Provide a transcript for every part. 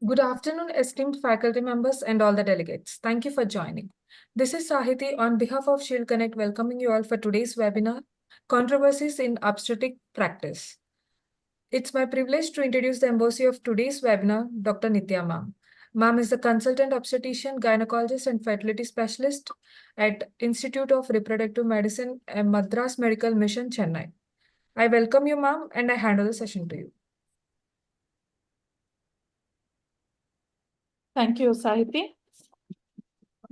Good afternoon, esteemed faculty members and all the delegates. Thank you for joining. This is Sahiti on behalf of Shield Connect welcoming you all for today's webinar, Controversies in Obstetric Practice. It's my privilege to introduce the embassy of today's webinar, Dr. Nitya ma'am. Ma'am is the consultant obstetrician, gynecologist and fertility specialist at Institute of Reproductive Medicine and Madras Medical Mission, Chennai. I welcome you, ma'am, and I hand over the session to you. Thank you, Sahiti.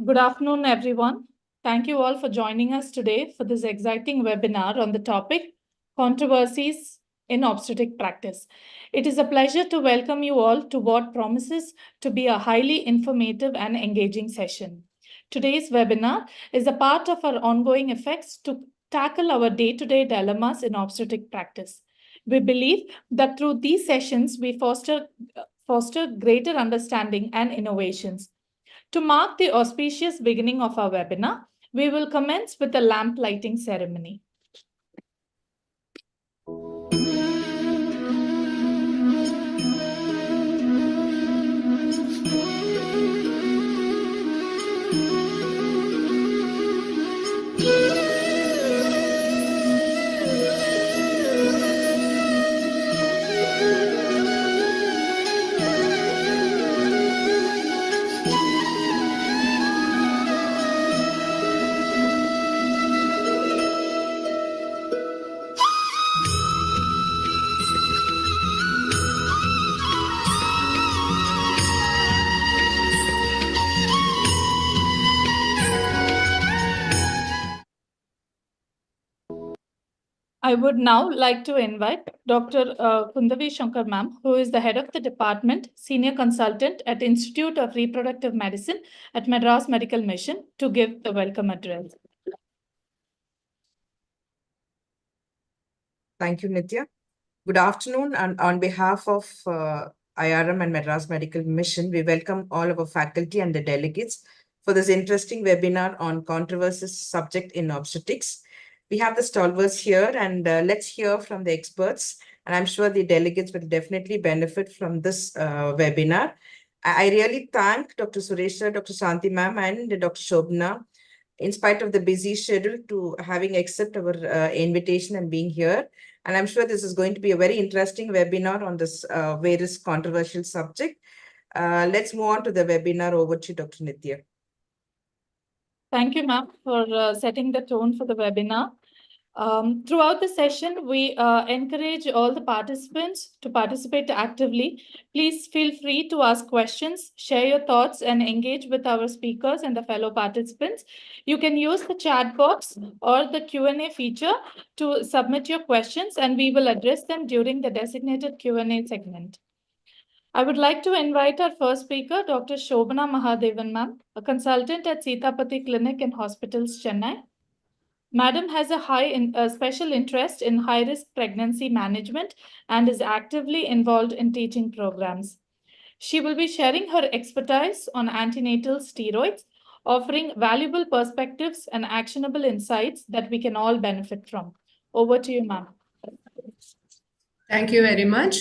Good afternoon, everyone. Thank you all for joining us today for this exciting webinar on the topic, Controversies in Obstetric Practice. It is a pleasure to welcome you all to what promises to be a highly informative and engaging session. Today's webinar is a part of our ongoing efforts to tackle our day-to-day dilemmas in obstetric practice. We believe that through these sessions, we foster greater understanding and innovations. To mark the auspicious beginning of our webinar, we will commence with a lamp lighting ceremony. I would now like to invite Dr. Kundavi Shankar ma'am, who is the head of the department, senior consultant at Institute of Reproductive Medicine at Madras Medical Mission, to give the welcome address. Thank you, Nitya. Good afternoon, and on behalf of IRM and Madras Medical Mission, we welcome all of our faculty and the delegates for this interesting webinar on controversies subject in obstetrics. We have the stalwarts here, and let's hear from the experts. And I'm sure the delegates will definitely benefit from this webinar. I really thank Dr. Suresha, Dr. Shanti ma'am, and Dr. Shobna, in spite of the busy schedule, to having accept our invitation and being here. And I'm sure this is going to be a very interesting webinar on this various controversial subject. Let's move on to the webinar. Over to Dr. Nitya. Thank you, ma'am, for setting the tone for the webinar. Throughout the session, we encourage all the participants to participate actively. Please feel free to ask questions, share your thoughts, and engage with our speakers and the fellow participants. You can use the chat box or the Q&A feature to submit your questions, and we will address them during the designated Q&A segment. I would like to invite our first speaker, Dr. Shobana Mahadevan ma'am, a consultant at Sitapati Clinic and Hospitals, Chennai. Madam has a special interest in high-risk pregnancy management and is actively involved in teaching programs. She will be sharing her expertise on antenatal steroids, offering valuable perspectives and actionable insights that we can all benefit from. Over to you, ma'am. Thank you very much.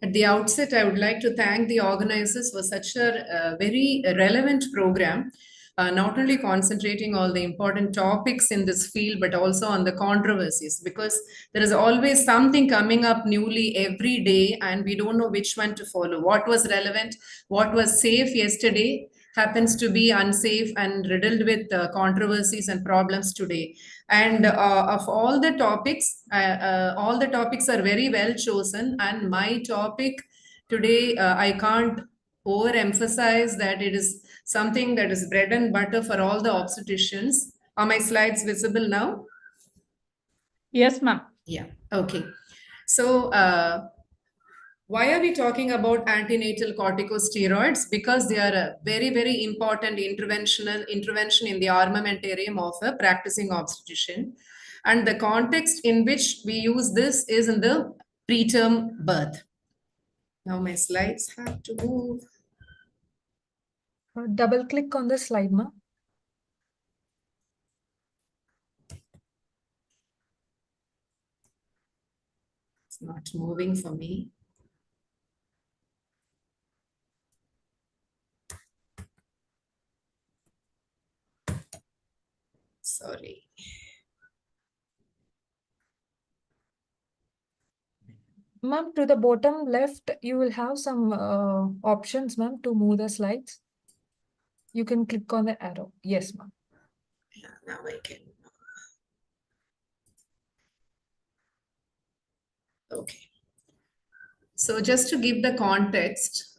At the outset, I would like to thank the organizers for such a very relevant program, not only concentrating all the important topics in this field, but also on the controversies, because there is always something coming up newly every day, and we don't know which one to follow. What was relevant, what was safe yesterday happens to be unsafe and riddled with controversies and problems today. And of all the topics are very well chosen. And my topic today, I can't overemphasize that it is something that is bread and butter for all the obstetricians. Are my slides visible now? Yes, ma'am. Yeah, okay. So, why are we talking about antenatal corticosteroids? Because they are a very, very important intervention in the armamentarium of a practicing obstetrician. And the context in which we use this is in the preterm birth. Now my slides have to move. Double click on the slide, ma'am. It's not moving for me. Sorry. Ma'am, to the bottom left, you will have some options, ma'am, to move the slides. You can click on the arrow. Yes, ma'am. Yeah, now I can. Okay. So just to give the context,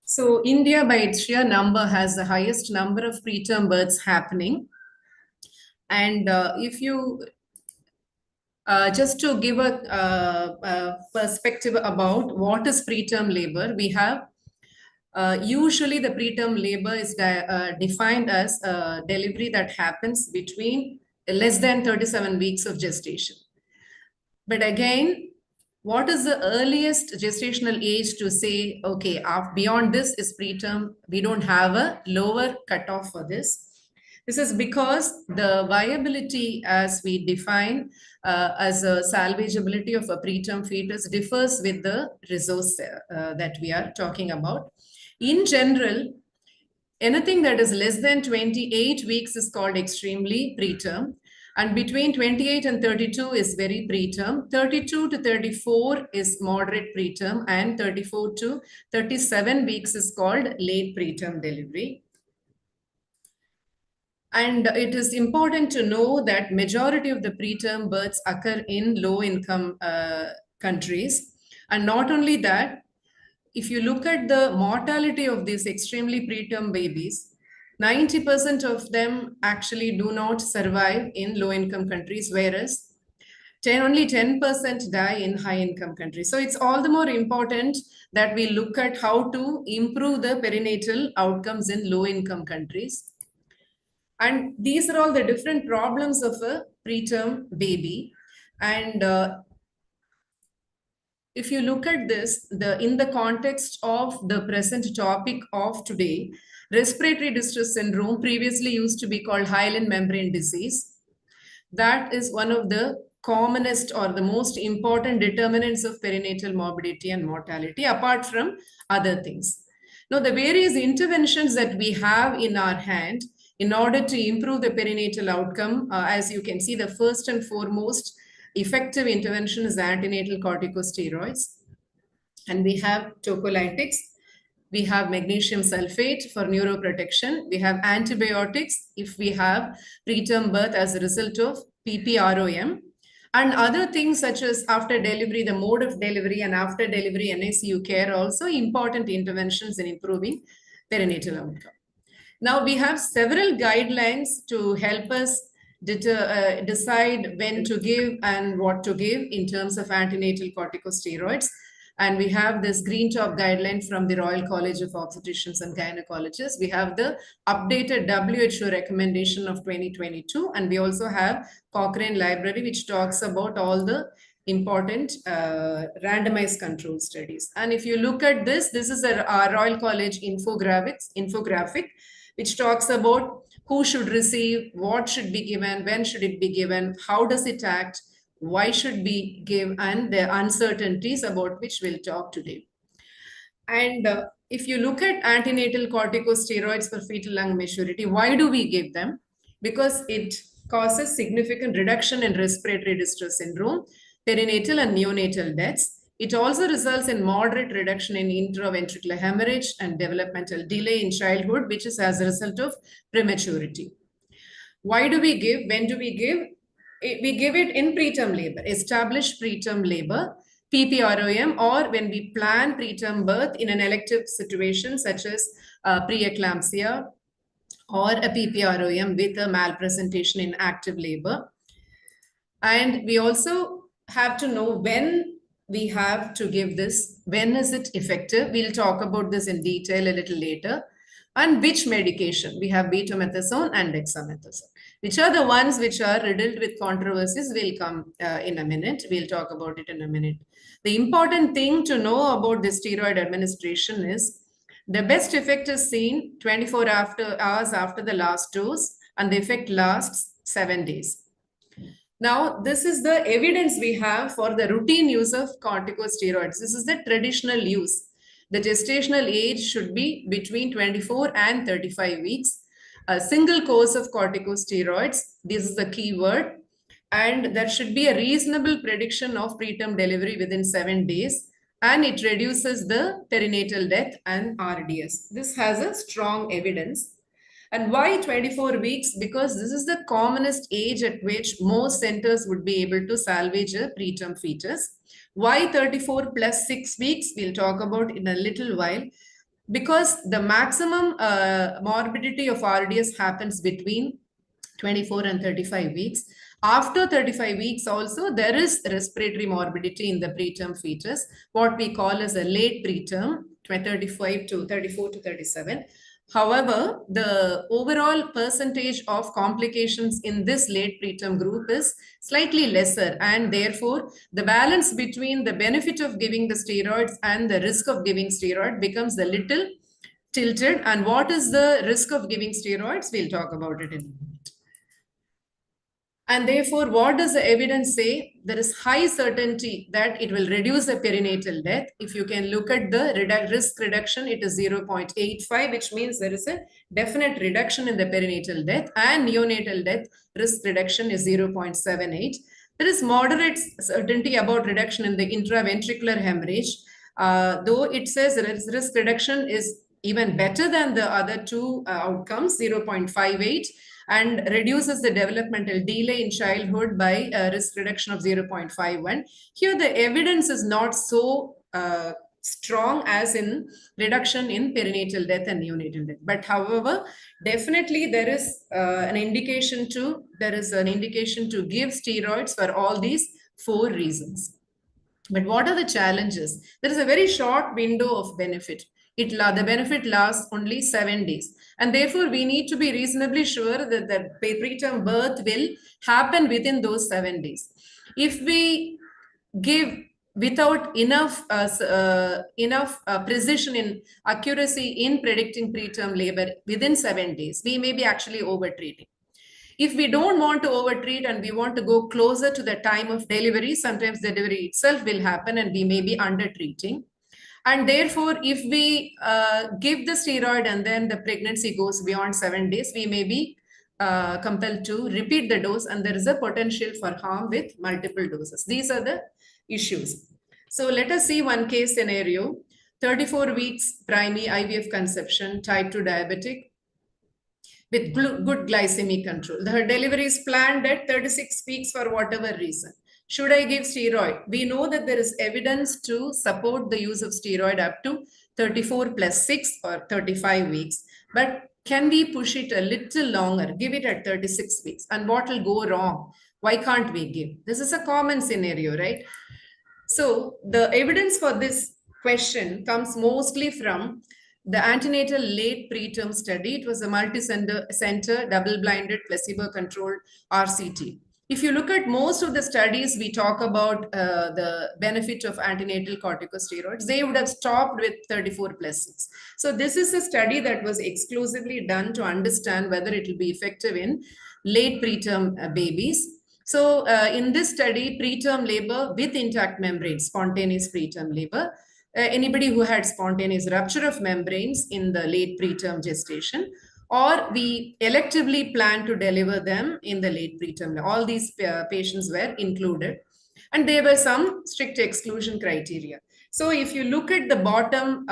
so India by its sheer number has the highest number of preterm births happening. And if you just to give a perspective about what is preterm labor, we have usually the preterm labor is defined as a delivery that happens between less than 37 weeks of gestation. But again, what is the earliest gestational age to say, okay, beyond this is preterm? We don't have a lower cutoff for this. This is because the viability as we define as a salvageability of a preterm fetus differs with the resource that we are talking about. In general, anything that is less than 28 weeks is called extremely preterm. And between 28 and 32 is very preterm. 32 to 34 is moderate preterm. And 34 to 37 weeks is called late preterm delivery. And it is important to know that majority of the preterm births occur in low-income countries. And not only that, if you look at the mortality of these extremely preterm babies, 90% of them actually do not survive in low-income countries, whereas only 10% die in high-income countries. So it's all the more important that we look at how to improve the perinatal outcomes in low-income countries. And these are all the different problems of a preterm baby. And if you look at this, in the context of the present topic of today, respiratory distress syndrome previously used to be called hyaline membrane disease. That is one of the commonest or the most important determinants of perinatal morbidity and mortality, apart from other things. Now, the various interventions that we have in our hand in order to improve the perinatal outcome, as you can see, the first and foremost effective intervention is antenatal corticosteroids. And we have tocolytics. We have magnesium sulfate for neuroprotection. We have antibiotics if we have preterm birth as a result of PPROM. And other things such as after delivery, the mode of delivery and after delivery NICU care are also important interventions in improving perinatal outcome. Now we have several guidelines to help us decide when to give and what to give in terms of antenatal corticosteroids. And we have this green top guideline from the Royal College of Obstetricians and Gynecologists. We have the updated WHO recommendation of 2022. And we also have Cochrane Library, which talks about all the important randomized control studies. And if you look at this, this is our Royal College infographic, which talks about who should receive, what should be given, when should it be given, how does it act, why should we give, and the uncertainties about which we'll talk today. And if you look at antenatal corticosteroids for fetal lung maturity, why do we give them? Because it causes significant reduction in respiratory distress syndrome, perinatal and neonatal deaths. It also results in moderate reduction in intraventricular hemorrhage and developmental delay in childhood, which is as a result of prematurity. Why do we give? When do we give? We give it in preterm labor, established preterm labor, PPROM, or when we plan preterm birth in an elective situation such as preeclampsia or a PPROM with a malpresentation in active labor. And we also have to know when we have to give this, when is it effective? We'll talk about this in detail a little later. And which medication? We have betamethasone and dexamethasone, which are the ones which are riddled with controversies. Will come in a minute. We'll talk about it in a minute. The important thing to know about the steroid administration is the best effect is seen 24 hours after the last dose, and the effect lasts 7 days. Now, this is the evidence we have for the routine use of corticosteroids. This is the traditional use. The gestational age should be between 24 and 35 weeks. A single course of corticosteroids, this is the key word. And there should be a reasonable prediction of preterm delivery within 7 days. And it reduces the perinatal death and RDS. This has a strong evidence. And why 24 weeks? Because this is the commonest age at which most centers would be able to salvage a preterm fetus. Why 34 plus 6 weeks? We'll talk about in a little while. Because the maximum morbidity of RDS happens between 24 and 35 weeks. After 35 weeks also, there is respiratory morbidity in the preterm fetus, what we call as a late preterm, 35 to 34 to 37. However, the overall percentage of complications in this late preterm group is slightly lesser, and therefore the balance between the benefit of giving the steroids and the risk of giving steroid becomes a little tilted. And what is the risk of giving steroids? We'll talk about it in a minute. And therefore, what does the evidence say? There is high certainty that it will reduce the perinatal death. If you can look at the risk reduction, it is 0.85, which means there is a definite reduction in the perinatal death, and neonatal death risk reduction is 0.78. There is moderate certainty about reduction in the intraventricular hemorrhage, though it says risk reduction is even better than the other two outcomes, 0.58. And reduces the developmental delay in childhood by a risk reduction of 0.51. Here, the evidence is not so strong as in reduction in perinatal death and neonatal death. But however, definitely there is an indication to give steroids for all these 4 reasons. But what are the challenges? There is a very short window of benefit. The benefit lasts only 7 days. And therefore, we need to be reasonably sure that the preterm birth will happen within those 7 days. If we give without enough precision in accuracy in predicting preterm labor within 7 days, we may be actually overtreating. If we don't want to overtreat and we want to go closer to the time of delivery, sometimes the delivery itself will happen and we may be undertreating. And therefore, if we give the steroid and then the pregnancy goes beyond 7 days, we may be compelled to repeat the dose, and there is a potential for harm with multiple doses. These are the issues. So let us see one case scenario. 34 weeks primary IVF conception, type 2 diabetic, with good glycemic control. Her delivery is planned at 36 weeks for whatever reason. Should I give steroid? We know that there is evidence to support the use of steroid up to 34 plus 6 or 35 weeks. But can we push it a little longer? Give it at 36 weeks. And what will go wrong? Why can't we give? This is a common scenario, right? So the evidence for this question comes mostly from the antenatal late preterm study. It was a multi-center, double-blinded, placebo-controlled RCT. If you look at most of the studies, we talk about the benefit of antenatal corticosteroids, they would have stopped with 34 plus 6. So this is a study that was exclusively done to understand whether it will be effective in late preterm babies. So in this study, preterm labor with intact membranes, spontaneous preterm labor, anybody who had spontaneous rupture of membranes in the late preterm gestation, or we electively plan to deliver them in the late preterm. All these patients were included, and there were some strict exclusion criteria. So if you look at the bottom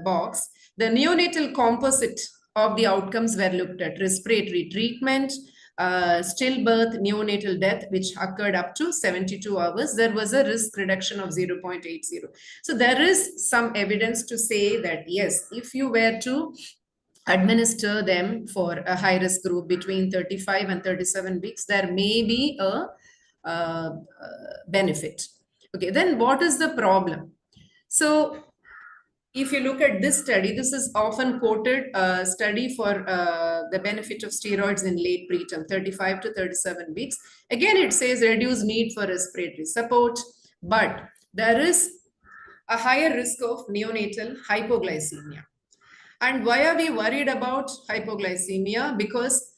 box, the neonatal composite of the outcomes were looked at: respiratory treatment, stillbirth, neonatal death, which occurred up to 72 hours. There was a risk reduction of 0.80. So there is some evidence to say that, yes, if you were to administer them for a high-risk group between 35 and 37 weeks, there may be a benefit. Okay, then what is the problem? So if you look at this study, this is often quoted study for the benefit of steroids in late preterm, 35 to 37 weeks. Again, it says reduced need for respiratory support, but there is a higher risk of neonatal hypoglycemia. And why are we worried about hypoglycemia? Because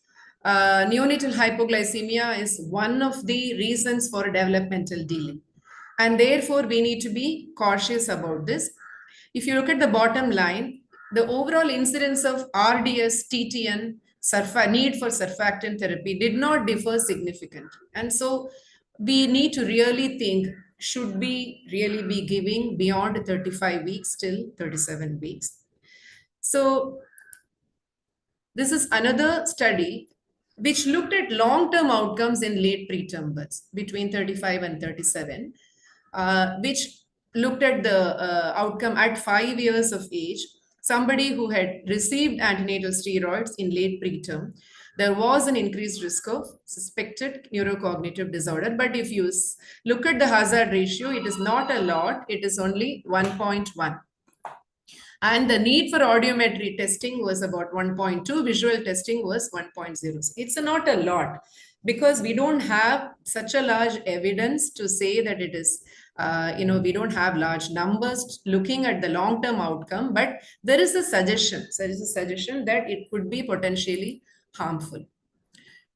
neonatal hypoglycemia is one of the reasons for developmental delay. And therefore, we need to be cautious about this. If you look at the bottom line, the overall incidence of RDS, TTN, need for surfactant therapy did not differ significantly. And so we need to really think, should we really be giving beyond 35 weeks till 37 weeks? So this is another study which looked at long-term outcomes in late preterm births between 35 and 37, which looked at the outcome at 5 years of age. Somebody who had received antenatal steroids in late preterm, there was an increased risk of suspected neurocognitive disorder. But if you look at the hazard ratio, it is not a lot, it is only 1.1. And the need for audiometry testing was about 1.2, visual testing was 1.0. It's not a lot because we don't have such a large evidence to say that it is, we don't have large numbers looking at the long-term outcome, but there is a suggestion. There is a suggestion that it could be potentially harmful.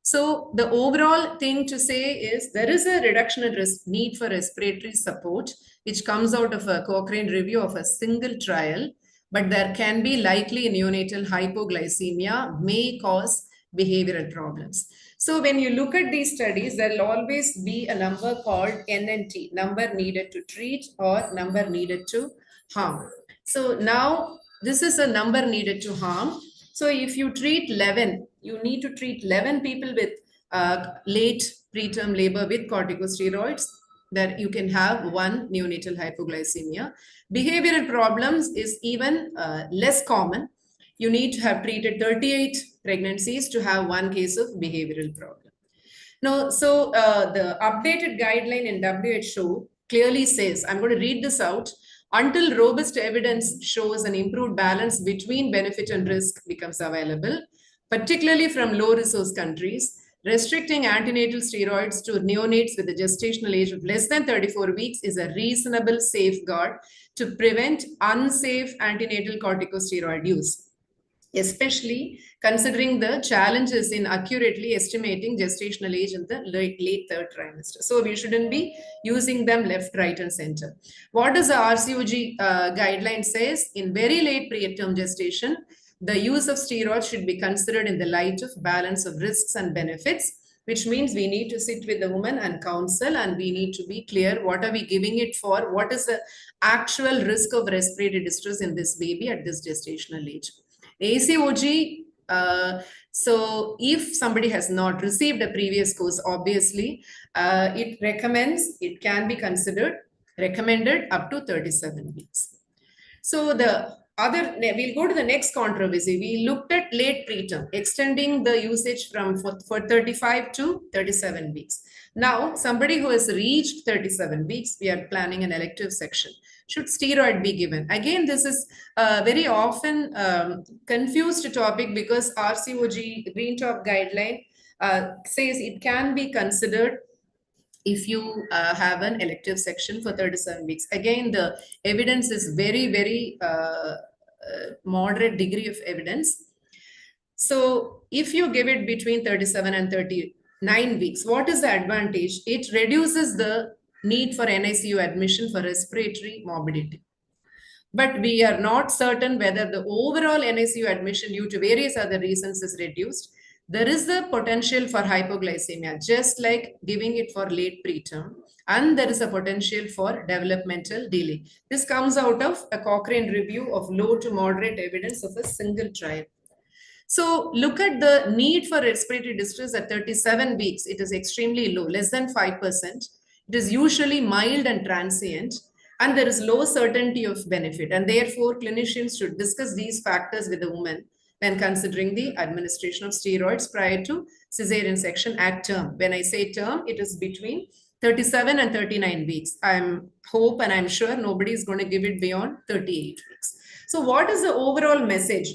So the overall thing to say is there is a reduction in risk need for respiratory support, which comes out of a Cochrane review of a single trial, but there can be likely neonatal hypoglycemia may cause behavioral problems. So when you look at these studies, there will always be a number called NNT, number needed to treat or number needed to harm. So now this is a number needed to harm. So if you treat 11, you need to treat 11 people with late preterm labor with corticosteroids, that you can have one neonatal hypoglycemia. Behavioral problems is even less common. You need to have treated 38 pregnancies to have one case of behavioral problem. Now, so the updated guideline in WHO clearly says, I'm going to read this out, until robust evidence shows an improved balance between benefit and risk becomes available, particularly from low-resource countries, restricting antenatal steroids to neonates with a gestational age of less than 34 weeks is a reasonable safeguard to prevent unsafe antenatal corticosteroid use, especially considering the challenges in accurately estimating gestational age in the late third trimester. So we shouldn't be using them left, right, and center. What does the RCOG guideline says? In very late preterm gestation, the use of steroids should be considered in the light of balance of risks and benefits, which means we need to sit with the woman and counsel, and we need to be clear, what are we giving it for? What is the actual risk of respiratory distress in this baby at this gestational age? ACOG, so if somebody has not received a previous course, obviously, it recommends, it can be considered recommended up to 37 weeks. So we'll go to the next controversy. We looked at late preterm, extending the usage from for 35 to 37 weeks. Now, somebody who has reached 37 weeks, we are planning an elective section. Should steroid be given? Again, this is very often confused topic because RCOG Green Top guideline says it can be considered if you have an elective section for 37 weeks. Again, the evidence is very, very moderate degree of evidence. So if you give it between 37 and 39 weeks, what is the advantage? It reduces the need for NICU admission for respiratory morbidity. But we are not certain whether the overall NICU admission due to various other reasons is reduced. There is the potential for hypoglycemia, just like giving it for late preterm, and there is a potential for developmental delay. This comes out of a Cochrane review of low to moderate evidence of a single trial. So look at the need for respiratory distress at 37 weeks. It is extremely low, less than 5%. It is usually mild and transient, and there is low certainty of benefit. And therefore, clinicians should discuss these factors with the woman when considering the administration of steroids prior to cesarean section at term. When I say term, it is between 37 and 39 weeks. I hope and I'm sure nobody is going to give it beyond 38 weeks. So what is the overall message?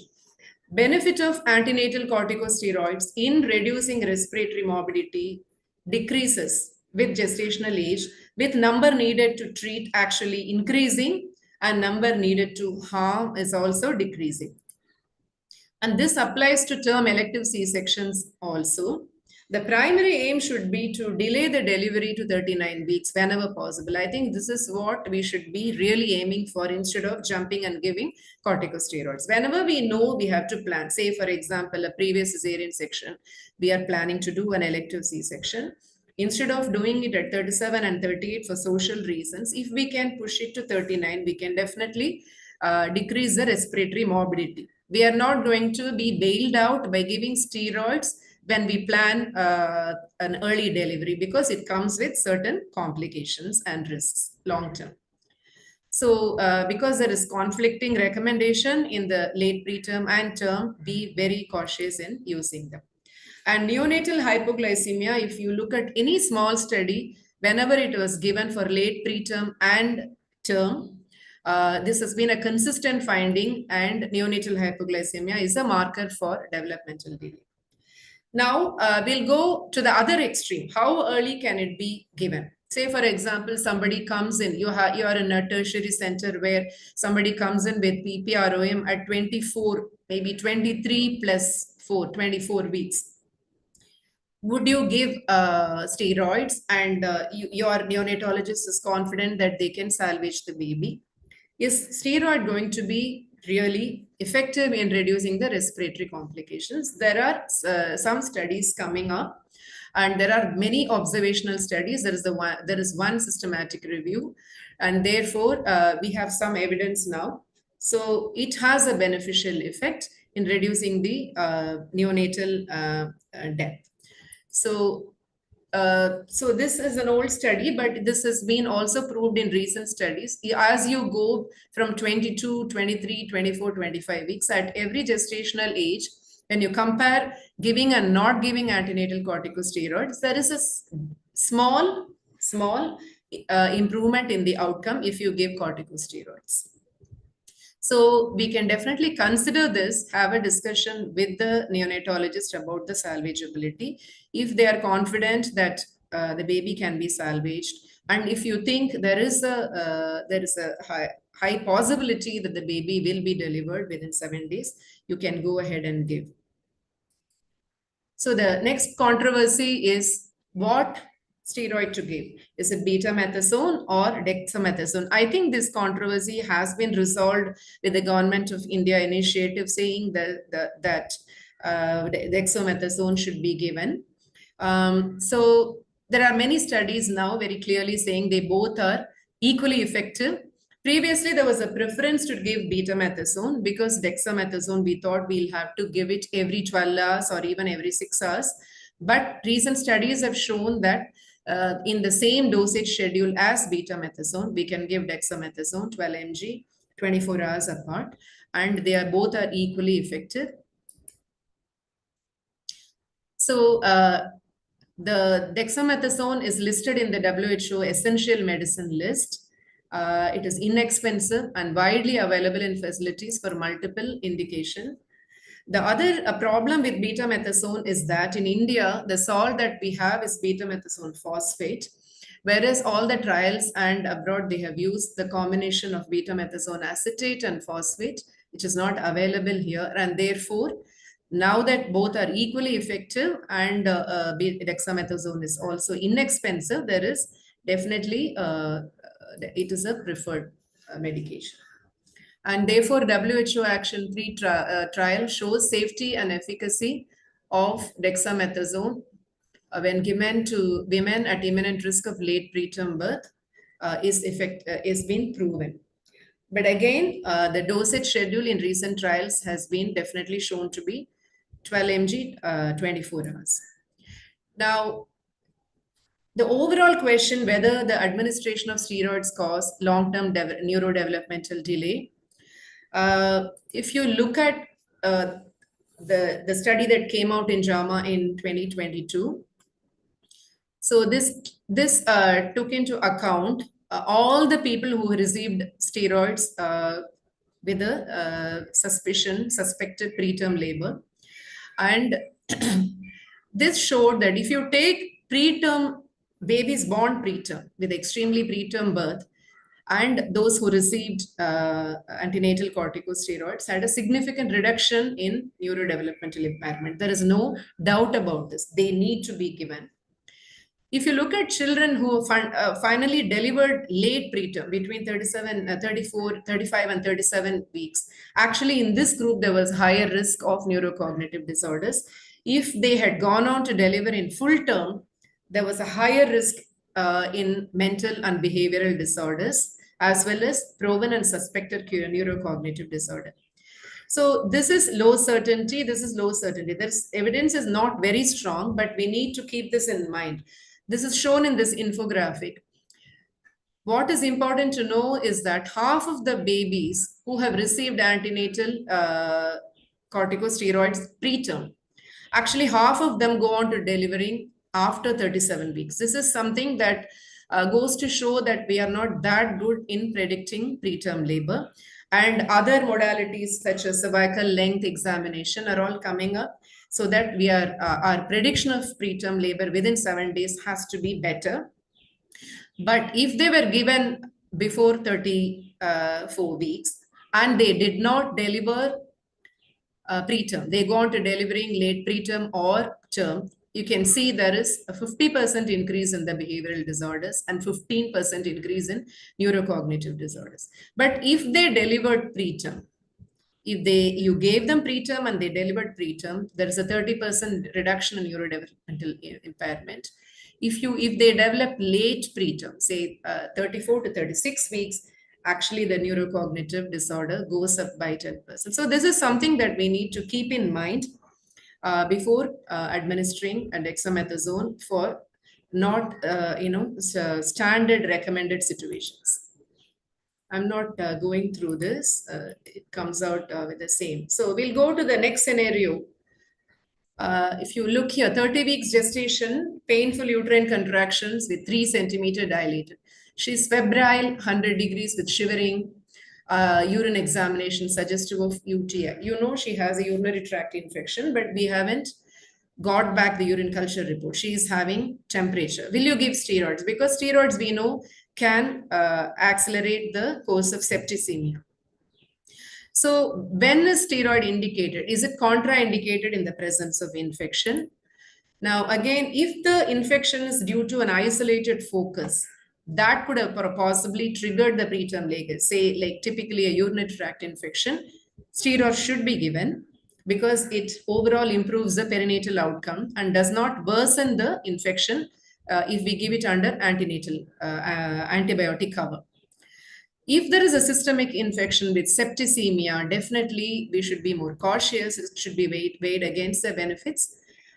Benefit of antenatal corticosteroids in reducing respiratory morbidity decreases with gestational age, with number needed to treat actually increasing and number needed to harm is also decreasing. And this applies to term elective C-sections also. The primary aim should be to delay the delivery to 39 weeks whenever possible. I think this is what we should be really aiming for instead of jumping and giving corticosteroids. Whenever we know we have to plan, say for example, a previous cesarean section, we are planning to do an elective C-section. Instead of doing it at 37 and 38 for social reasons, if we can push it to 39, we can definitely decrease the respiratory morbidity. We are not going to be bailed out by giving steroids when we plan an early delivery, because it comes with certain complications and risks long term. So because there is conflicting recommendation in the late preterm and term, be very cautious in using them. And neonatal hypoglycemia, if you look at any small study, whenever it was given for late preterm and term, this has been a consistent finding, and neonatal hypoglycemia is a marker for developmental delay. Now, we'll go to the other extreme. How early can it be given? Say, for example, somebody comes in, you are in a tertiary center where somebody comes in with PPROM at 24, maybe 23 plus 4, 24 weeks. Would you give steroids, and your neonatologist is confident that they can salvage the baby? Is steroid going to be really effective in reducing the respiratory complications? There are some studies coming up, and there are many observational studies. There is one systematic review, and therefore we have some evidence now. So it has a beneficial effect in reducing the neonatal death. So this is an old study, but this has been also proved in recent studies. As you go from 22, 23, 24, 25 weeks at every gestational age, when you compare giving and not giving antenatal corticosteroids, there is a small improvement in the outcome if you give corticosteroids. So we can definitely consider this, have a discussion with the neonatologist about the salvageability. If they are confident that the baby can be salvaged, and if you think there is a high possibility that the baby will be delivered within 7 days, you can go ahead and give. So the next controversy is what steroid to give. Is it betamethasone or dexamethasone? I think this controversy has been resolved with the Government of India initiative saying that dexamethasone should be given. So there are many studies now very clearly saying they both are equally effective. Previously, there was a preference to give betamethasone because dexamethasone, we thought we'll have to give it every 12 hours or even every 6 hours. But recent studies have shown that in the same dosage schedule as betamethasone, we can give dexamethasone 12 mg 24 hours apart, and they are both are equally effective. So the dexamethasone is listed in the WHO essential medicine list. It is inexpensive and widely available in facilities for multiple indications. The other problem with betamethasone is that in India, the salt that we have is betamethasone phosphate, whereas all the trials and abroad, they have used the combination of betamethasone acetate and phosphate, which is not available here. And therefore, now that both are equally effective and dexamethasone is also inexpensive, there is definitely, it is a preferred medication. And therefore, WHO Action 3 trial shows safety and efficacy of dexamethasone when given to women at imminent risk of late preterm birth is been proven. But again, the dosage schedule in recent trials has been definitely shown to be 12 mg 24 hours. Now, the overall question whether the administration of steroids cause long-term neurodevelopmental delay. If you look at the study that came out in JAMA in 2022, so this took into account all the people who received steroids with a suspected preterm labor. And this showed that if you take preterm babies born preterm with extremely preterm birth, and those who received antenatal corticosteroids had a significant reduction in neurodevelopmental impairment. There is no doubt about this. They need to be given. If you look at children who finally delivered late preterm between 34, 35 and 37 weeks, actually in this group, there was higher risk of neurocognitive disorders. If they had gone on to deliver in full term, there was a higher risk in mental and behavioral disorders, as well as proven and suspected neurocognitive disorder. So this is low certainty. This is low certainty. There's evidence is not very strong, but we need to keep this in mind. This is shown in this infographic. What is important to know is that half of the babies who have received antenatal corticosteroids preterm, actually half of them go on to delivering after 37 weeks. This is something that goes to show that we are not that good in predicting preterm labor. And other modalities such as cervical length examination are all coming up, so that we are our prediction of preterm labor within 7 days has to be better. But if they were given before 34 weeks and they did not deliver preterm, they go on to delivering late preterm or term, you can see there is a 50% increase in the behavioral disorders and 15% increase in neurocognitive disorders. But if they delivered preterm, if you gave them preterm and they delivered preterm, there is a 30% reduction in neurodevelopmental impairment. If they develop late preterm, say 34 to 36 weeks, actually the neurocognitive disorder goes up by 10%. So this is something that we need to keep in mind before administering dexamethasone for not, standard recommended situations. I'm not going through this. It comes out with the same. So we'll go to the next scenario. If you look here, 30 weeks gestation, painful uterine contractions with 3 centimeter dilated. She's febrile, 100 degrees with shivering, urine examination suggestive of UTI. You know she has a urinary tract infection, but we haven't got back the urine culture report. She is having temperature. Will you give steroids? Because steroids, we know, can accelerate the course of septicemia. So when is steroid indicated? Is it contraindicated in the presence of infection? Now, again, if the infection is due to an isolated focus, that could have possibly triggered the preterm labor, say like typically a urinary tract infection, steroid should be given because it overall improves the perinatal outcome and does not worsen the infection if we give it under antenatal antibiotic cover. If there is a systemic infection with septicemia, definitely we should be more cautious. It should be weighed against the benefits.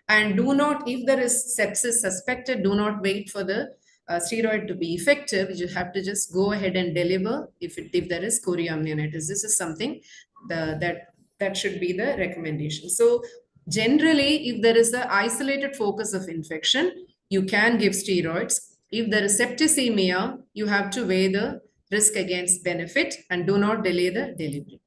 And do not, if there is sepsis suspected, do not wait for the steroid to be effective. You have to just go ahead and deliver if there is chorioamnionitis. This is something that should be the recommendation. So generally, if there is an isolated focus of infection, you can give steroids. If there is septicemia, you have to weigh the risk against benefit and do not delay the delivery.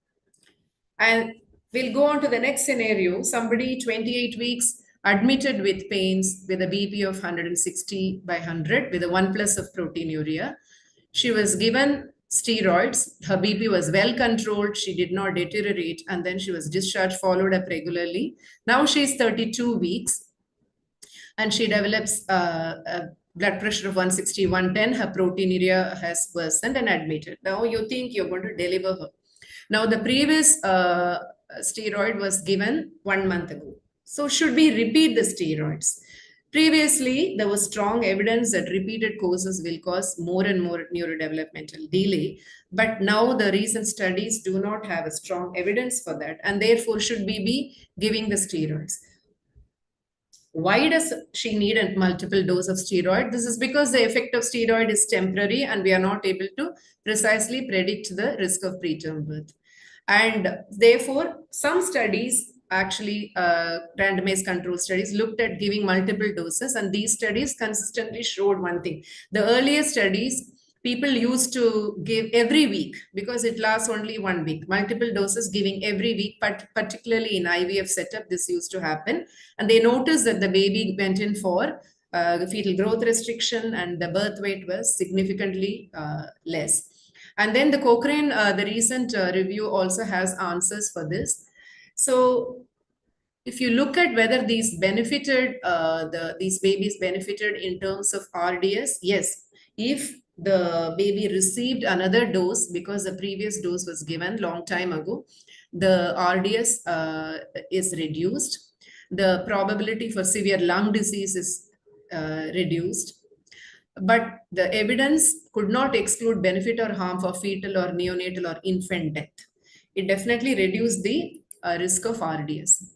And we'll go on to the next scenario. Somebody 28 weeks admitted with pains with a BP of 160 by 100 with a 1+ of proteinuria. She was given steroids. Her BP was well controlled. She did not deteriorate. And then she was discharged, followed up regularly. Now she's 32 weeks and she develops a blood pressure of 160, 110. Her proteinuria has worsened and admitted. Now you think you're going to deliver her. Now the previous steroid was given 1 month ago. So should we repeat the steroids? Previously, there was strong evidence that repeated courses will cause more and more neurodevelopmental delay. But now the recent studies do not have a strong evidence for that. And therefore, should we be giving the steroids? Why does she need a multiple dose of steroid? This is because the effect of steroid is temporary and we are not able to precisely predict the risk of preterm birth. And therefore, some studies, actually randomized control studies, looked at giving multiple doses, and these studies consistently showed one thing. The earlier studies, people used to give every week because it lasts only 1 week. Multiple doses giving every week, but particularly in IVF setup, this used to happen. And they noticed that the baby went in for fetal growth restriction and the birth weight was significantly less. And then the Cochrane, the recent review also has answers for this. So if you look at whether these benefited, these babies benefited in terms of RDS, yes, if the baby received another dose because the previous dose was given long time ago, the RDS is reduced. The probability for severe lung disease is reduced. But the evidence could not exclude benefit or harm for fetal or neonatal or infant death. It definitely reduced the risk of RDS.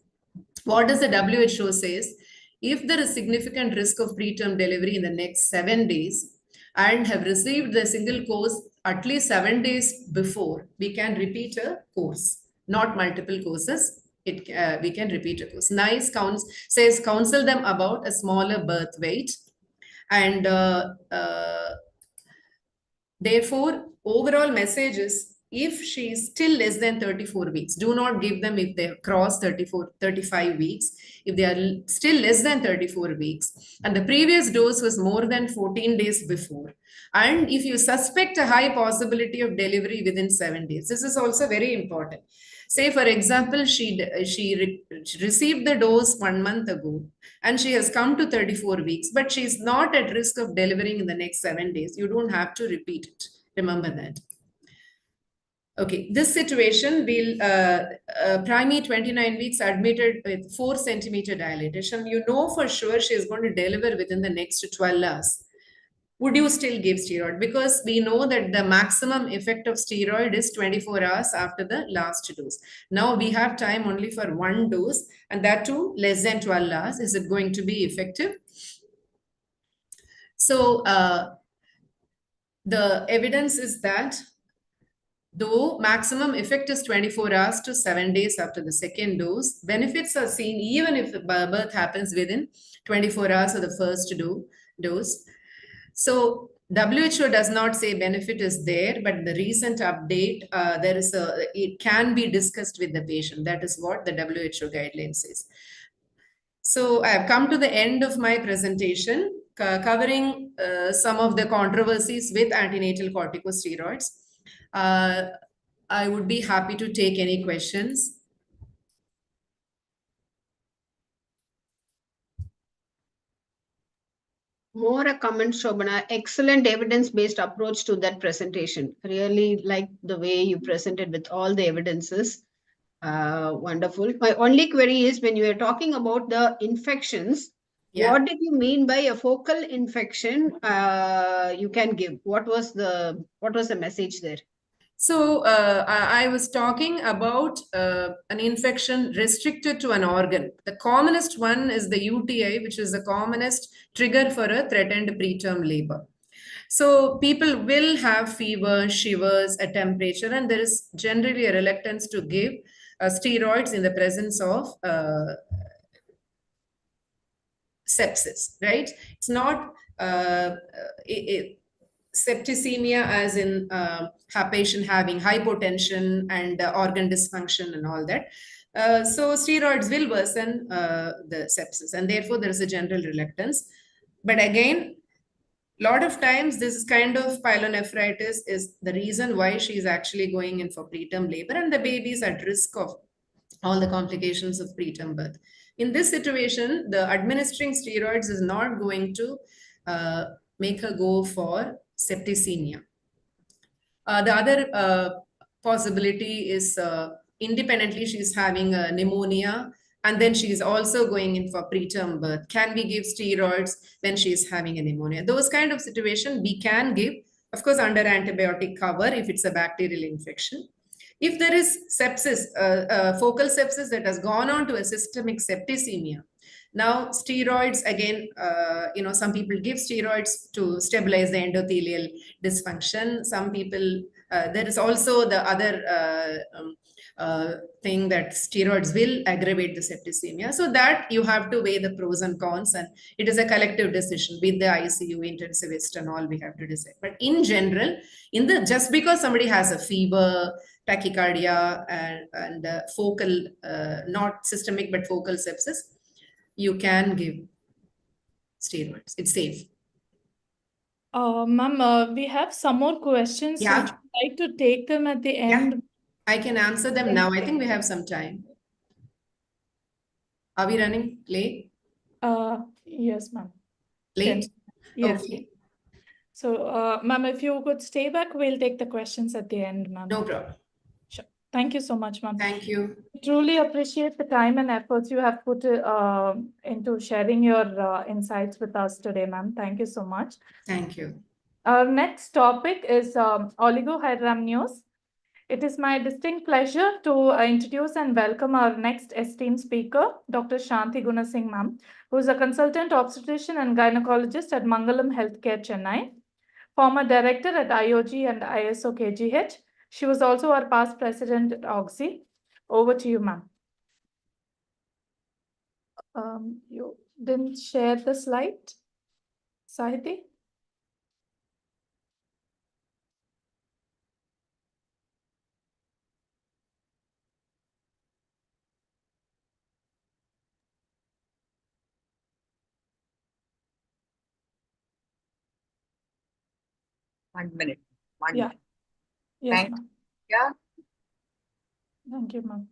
What does the WHO says? If there is significant risk of preterm delivery in the next 7 days and have received the single course at least 7 days before, we can repeat a course, not multiple courses. We can repeat a course. NICE says counsel them about a smaller birth weight, and therefore overall message is, if she is still less than 34 weeks, do not give them if they cross 35 weeks. If they are still less than 34 weeks and the previous dose was more than 14 days before, and if you suspect a high possibility of delivery within 7 days, this is also very important. Say, for example, she received the dose 1 month ago and she has come to 34 weeks, but she is not at risk of delivering in the next 7 days. You don't have to repeat it. Remember that. Okay, this situation, we'll primary 29 weeks admitted with 4 centimeter dilatation. You know for sure she is going to deliver within the next 12 hours. Would you still give steroid? Because we know that the maximum effect of steroid is 24 hours after the last dose. Now we have time only for 1 dose, and that too less than 12 hours. Is it going to be effective? So the evidence is that though maximum effect is 24 hours to 7 days after the second dose, benefits are seen even if the birth happens within 24 hours of the first dose. So WHO does not say benefit is there, but the recent update, it can be discussed with the patient. That is what the WHO guideline says. So I have come to the end of my presentation, covering some of the controversies with antenatal corticosteroids. I would be happy to take any questions. More a comment, Shobana. Excellent evidence-based approach to that presentation. Really like the way you presented with all the evidences. Wonderful. My only query is, when you are talking about the infections, what did you mean by a focal infection you can give? What was the message there? So I was talking about an infection restricted to an organ. The commonest one is the UTI, which is the commonest trigger for a threatened preterm labor. So people will have fever, shivers, a temperature, and there is generally a reluctance to give steroids in the presence of sepsis, right? It's not septicemia as in patient having hypotension and organ dysfunction and all that. So steroids will worsen the sepsis, and therefore there is a general reluctance. But again, a lot of times this kind of pyelonephritis is the reason why she is actually going in for preterm labor, and the baby is at risk of all the complications of preterm birth. In this situation, the administering steroids is not going to make her go for septicemia. The other possibility is independently she's having a pneumonia, and then she's also going in for preterm birth. Can we give steroids when she's having a pneumonia? Those kind of situation we can give, of course, under antibiotic cover if it's a bacterial infection. If there is sepsis, focal sepsis that has gone on to a systemic septicemia, now steroids, again, some people give steroids to stabilize the endothelial dysfunction. Some people, there is also the other thing that steroids will aggravate the septicemia. So that you have to weigh the pros and cons, and it is a collective decision with the ICU, intensivist and all we have to decide. But in general, just because somebody has a fever, tachycardia and focal, not systemic, but focal sepsis, you can give steroids. It's safe. Ma'am, we have some more questions. So Yeah. would you like to take them at the end? I can answer them now. I think we have some time. Are we running late? Yes, ma'am. Late? Yes. Okay, So, ma'am, if you could stay back, we'll take the questions at the end, ma'am. no problem. Sure. Thank you so much, ma'am. Thank you. Truly appreciate the time and efforts you have put into sharing your insights with us today, ma'am. Thank you so much. Thank you. Our next topic is oligohydramnios. It is my distinct pleasure to introduce and welcome our next esteemed speaker, Dr. Shanti Gunasingh, ma'am, who is a consultant obstetrician and gynecologist at Mangalam Healthcare, Chennai, former director at IOG and ISO KGH. She was also our past president at Oxy. Over to you, ma'am. You didn't share the slide, Sahiti? One minute. One Yeah. minute. Yes, Thank ma'am. Yeah. Thank you, ma'am.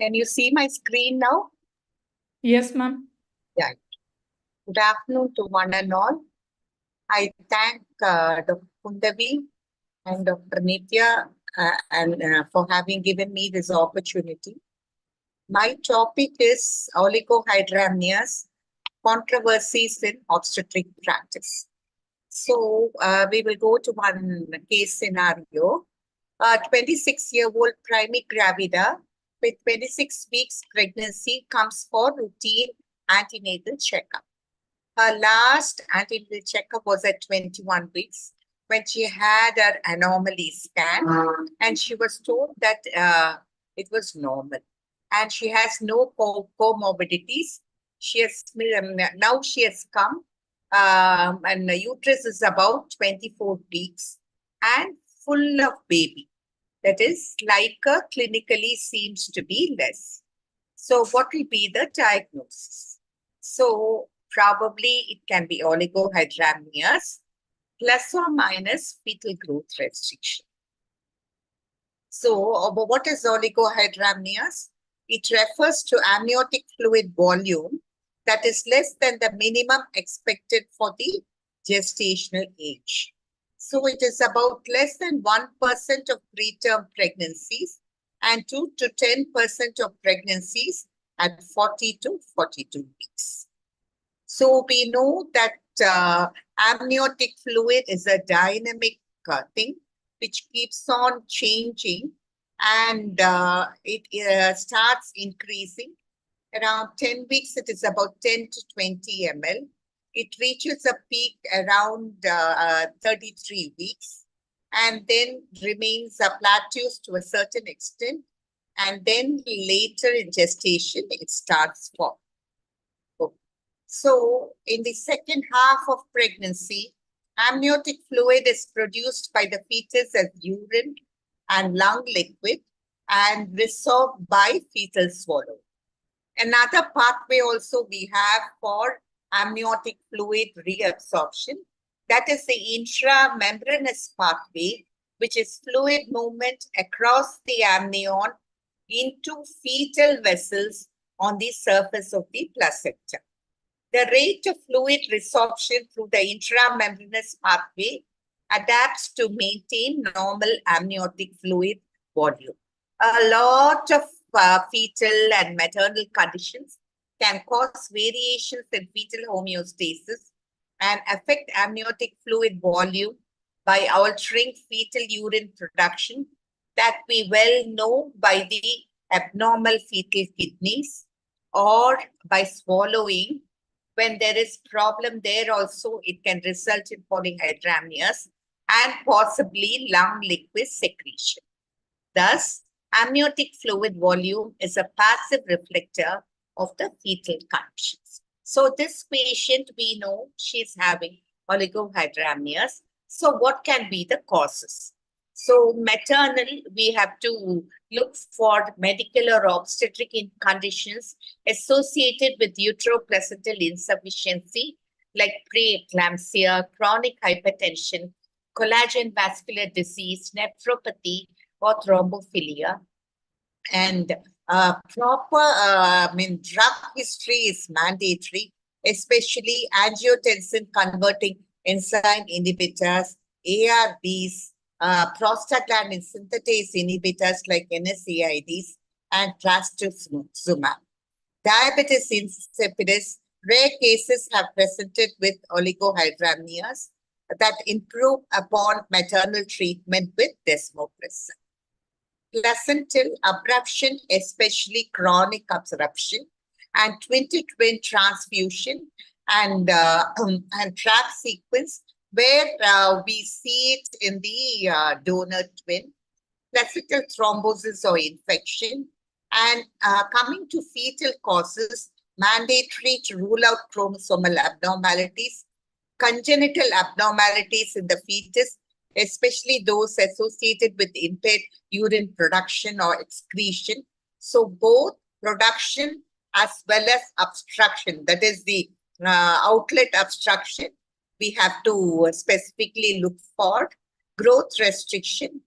Can you see my screen now? Yes, ma'am. Yeah. Good afternoon to one and all. I thank Dr. Kundavi and Dr. Nitya for having given me this opportunity. My topic is oligohydramnios, controversies in obstetric practice. So we will go to one case scenario. A 26-year-old primigravida with 26 weeks pregnancy comes for routine antenatal checkup. Her last antenatal checkup was at 21 weeks when she had her anomaly scan, and she was told that it was normal and she has no comorbidities. She has now she has come and the uterus is about 24 weeks and full of baby. That is, like clinically seems to be less. So what will be the diagnosis? So probably it can be oligohydramnios plus or minus fetal growth restriction. So what is oligohydramnios? It refers to amniotic fluid volume that is less than the minimum expected for the gestational age. So it is about less than 1% of preterm pregnancies and 2 to 10% of pregnancies at 40 to 42 weeks. So we know that amniotic fluid is a dynamic thing which keeps on changing, and it starts increasing. Around 10 weeks, it is about 10 to 20 ml. It reaches a peak around 33 weeks and then remains plateaus to a certain extent. And then later in gestation, it starts falling. So in the second half of pregnancy, amniotic fluid is produced by the fetus as urine and lung liquid and resorbed by fetal swallow. Another pathway also we have for amniotic fluid reabsorption, that is the intramembranous pathway, which is fluid movement across the amnion into fetal vessels on the surface of the placenta. The rate of fluid resorption through the intramembranous pathway adapts to maintain normal amniotic fluid volume. A lot of fetal and maternal conditions can cause variations in fetal homeostasis and affect amniotic fluid volume by altering fetal urine production that we well know by the abnormal fetal kidneys, or by swallowing. When there is problem there also, it can result in polyhydramnios and possibly lung liquid secretion. Thus, amniotic fluid volume is a passive reflector of the fetal conditions. So this patient, we know she's having oligohydramnios. So what can be the causes? So maternal, we have to look for medical or obstetric conditions associated with uteroplacental insufficiency, like preeclampsia, chronic hypertension, collagen vascular disease, nephropathy, or thrombophilia. And proper drug history is mandatory, especially angiotensin converting enzyme inhibitors, ARBs, prostaglandin synthetase inhibitors like NSAIDs, and trastuzumab. Diabetes insipidus, rare cases have presented with oligohydramnios that improve upon maternal treatment with desmopressin. Placental abruption, especially chronic abruption, and twin-to-twin transfusion and trap sequence, where we see it in the donor twin, placental thrombosis or infection. And coming to fetal causes, mandatory to rule out chromosomal abnormalities, congenital abnormalities in the fetus, especially those associated with impaired urine production or excretion. So both production as well as obstruction, that is the outlet obstruction, we have to specifically look for. Growth restriction,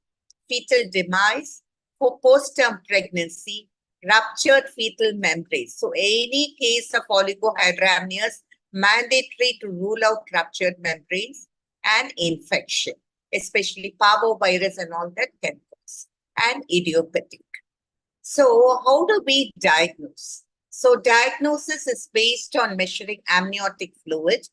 fetal demise, for post-term pregnancy, ruptured fetal membranes. So any case of oligohydramnios, mandatory to rule out ruptured membranes and infection, especially parvovirus and all that can cause, and idiopathic. So how do we diagnose? So diagnosis is based on measuring amniotic fluid.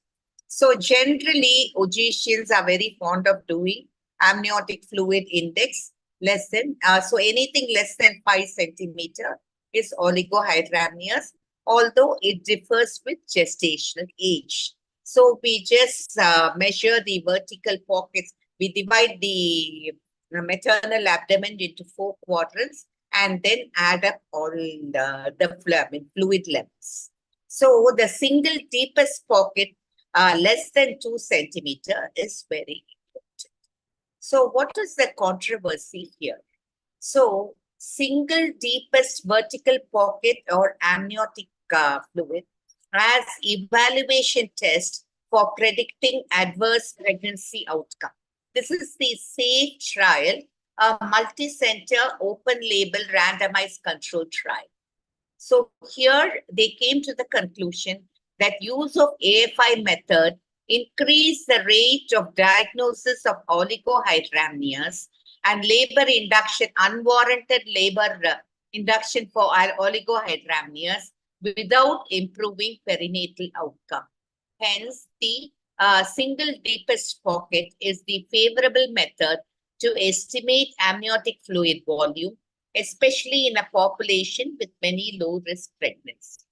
So generally, OGCNs are very fond of doing amniotic fluid index less than, so anything less than 5 centimeter is oligohydramnios, although it differs with gestational age. So we just measure the vertical pockets. We divide the maternal abdomen into 4 quadrants and then add up all the fluid levels. So the single deepest pocket less than 2 centimeter is very important. So what is the controversy here? So single deepest vertical pocket or amniotic fluid as evaluation test for predicting adverse pregnancy outcome. This is the SAFE trial, a multi-center open-label randomized control trial. So here they came to the conclusion that use of AFI method increased the rate of diagnosis of oligohydramnios and labor induction, unwarranted labor induction for oligohydramnios without improving perinatal outcome. Hence, the single deepest pocket is the favorable method to estimate amniotic fluid volume, especially in a population with many low-risk pregnancies.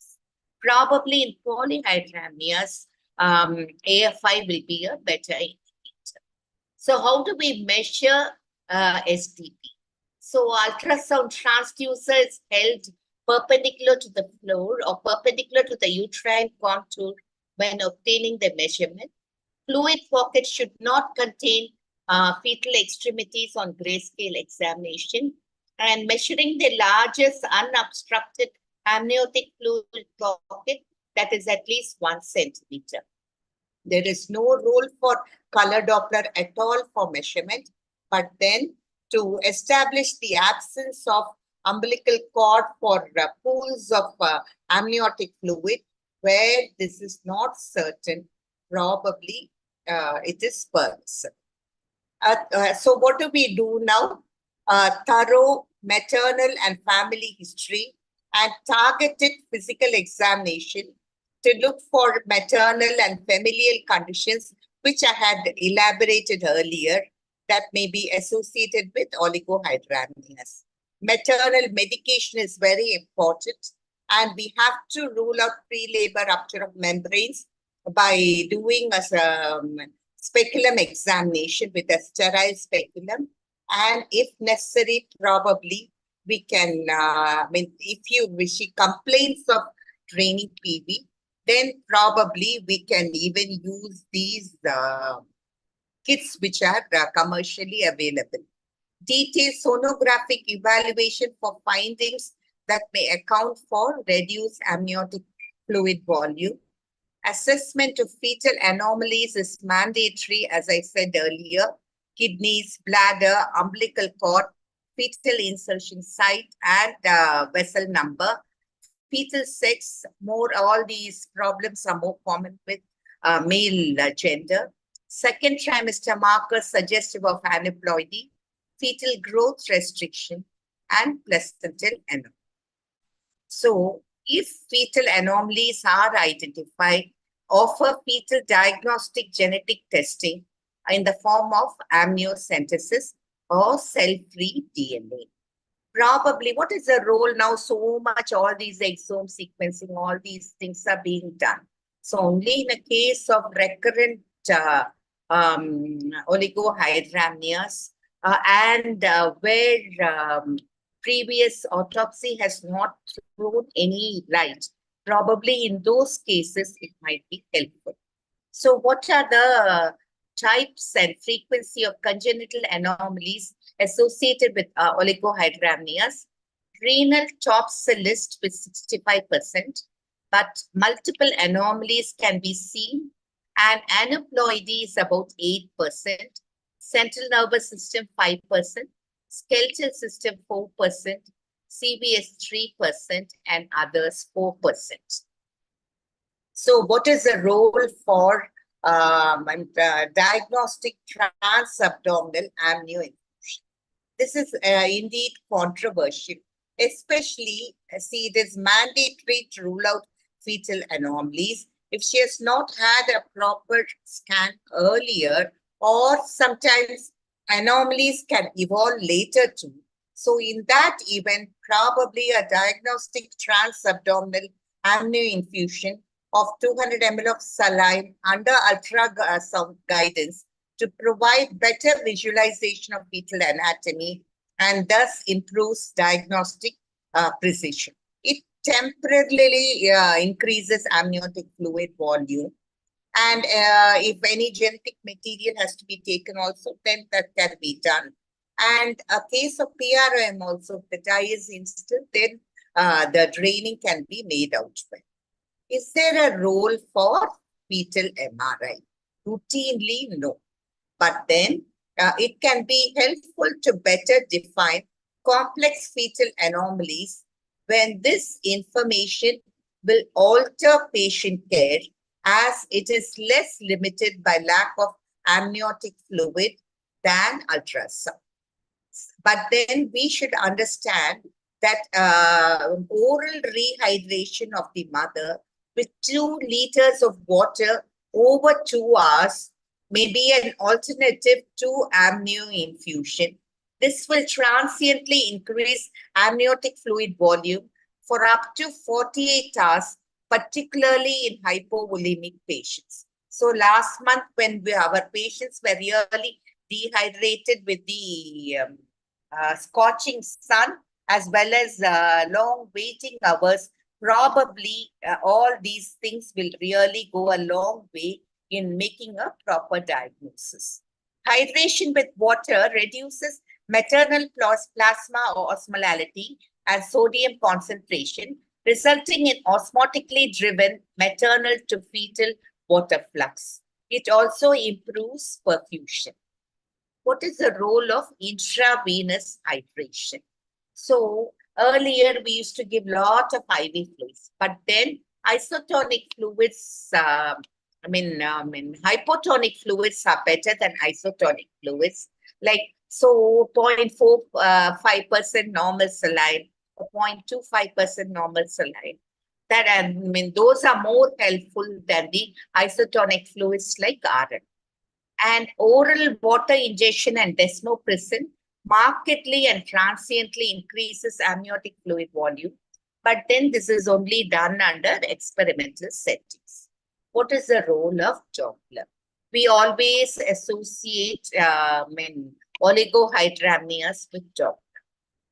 Probably in polyhydramnios, AFI will be a better indicator. So how do we measure STP? So ultrasound transducer is held perpendicular to the floor or perpendicular to the uterine contour when obtaining the measurement. Fluid pocket should not contain fetal extremities on grayscale examination, and measuring the largest unobstructed amniotic fluid pocket that is at least 1 centimeter. There is no role for color Doppler at all for measurement, but then to establish the absence of umbilical cord for pools of amniotic fluid, where this is not certain, probably it is permissible. So what do we do now? Thorough maternal and family history and targeted physical examination to look for maternal and familial conditions which I had elaborated earlier, that may be associated with oligohydramnios. Maternal medication is very important, and we have to rule out pre-labor rupture of membranes by doing a speculum examination with a sterile speculum. And if necessary, probably we can, if she complains of draining PV, then probably we can even use these kits which are commercially available. Detailed sonographic evaluation for findings that may account for reduced amniotic fluid volume. Assessment of fetal anomalies is mandatory, as I said earlier. Kidneys, bladder, umbilical cord, fetal insertion site, and vessel number. Fetal sex, all these problems are more common with male gender. Second trimester markers suggestive of aneuploidy, fetal growth restriction, and placental anomaly. So, if fetal anomalies are identified, offer fetal diagnostic genetic testing in the form of amniocentesis or cell-free DNA. Probably, what is the role now? So much, all these exome sequencing, all these things are being done. So only in a case of recurrent oligohydramnios and where previous autopsy has not thrown any light, probably in those cases, it might be helpful. So what are the types and frequency of congenital anomalies associated with oligohydramnios? Renal tops the list with 65%, but multiple anomalies can be seen, and aneuploidy is about 8%, central nervous system 5%, skeletal system 4%, CVS 3%, and others 4%. So what is the role for diagnostic transabdominal amnioinfusion? This is indeed controversial, especially see it is mandatory to rule out fetal anomalies if she has not had a proper scan earlier, or sometimes anomalies can evolve later too. So in that event, probably a diagnostic transabdominal amnioinfusion of 200 ml of saline under ultrasound guidance to provide better visualization of fetal anatomy and thus improves diagnostic precision. It temporarily increases amniotic fluid volume. And if any genetic material has to be taken also, then that can be done. And a case of PROM also, if the dye is instilled, then the draining can be made out well. Is there a role for fetal MRI? Routinely, no. But then it can be helpful to better define complex fetal anomalies when this information will alter patient care, as it is less limited by lack of amniotic fluid than ultrasound. But then we should understand that oral rehydration of the mother with 2 liters of water over 2 hours may be an alternative to amnioinfusion. This will transiently increase amniotic fluid volume for up to 48 hours, particularly in hypovolemic patients. So last month, when our patients were really dehydrated with the scorching sun, as well as long waiting hours, probably all these things will really go a long way in making a proper diagnosis. Hydration with water reduces maternal plasma or osmolality and sodium concentration, resulting in osmotically driven maternal to fetal water flux. It also improves perfusion. What is the role of intravenous hydration? So earlier we used to give lot of IV fluids, but then isotonic fluids, hypotonic fluids are better than isotonic fluids. Like, so 0.45% normal saline or 0.25% normal saline. Those are more helpful than the isotonic fluids like RN. And oral water injection and desmopressin markedly and transiently increases amniotic fluid volume. But then this is only done under experimental settings. What is the role of Doppler? We always associate oligohydramnios with Doppler.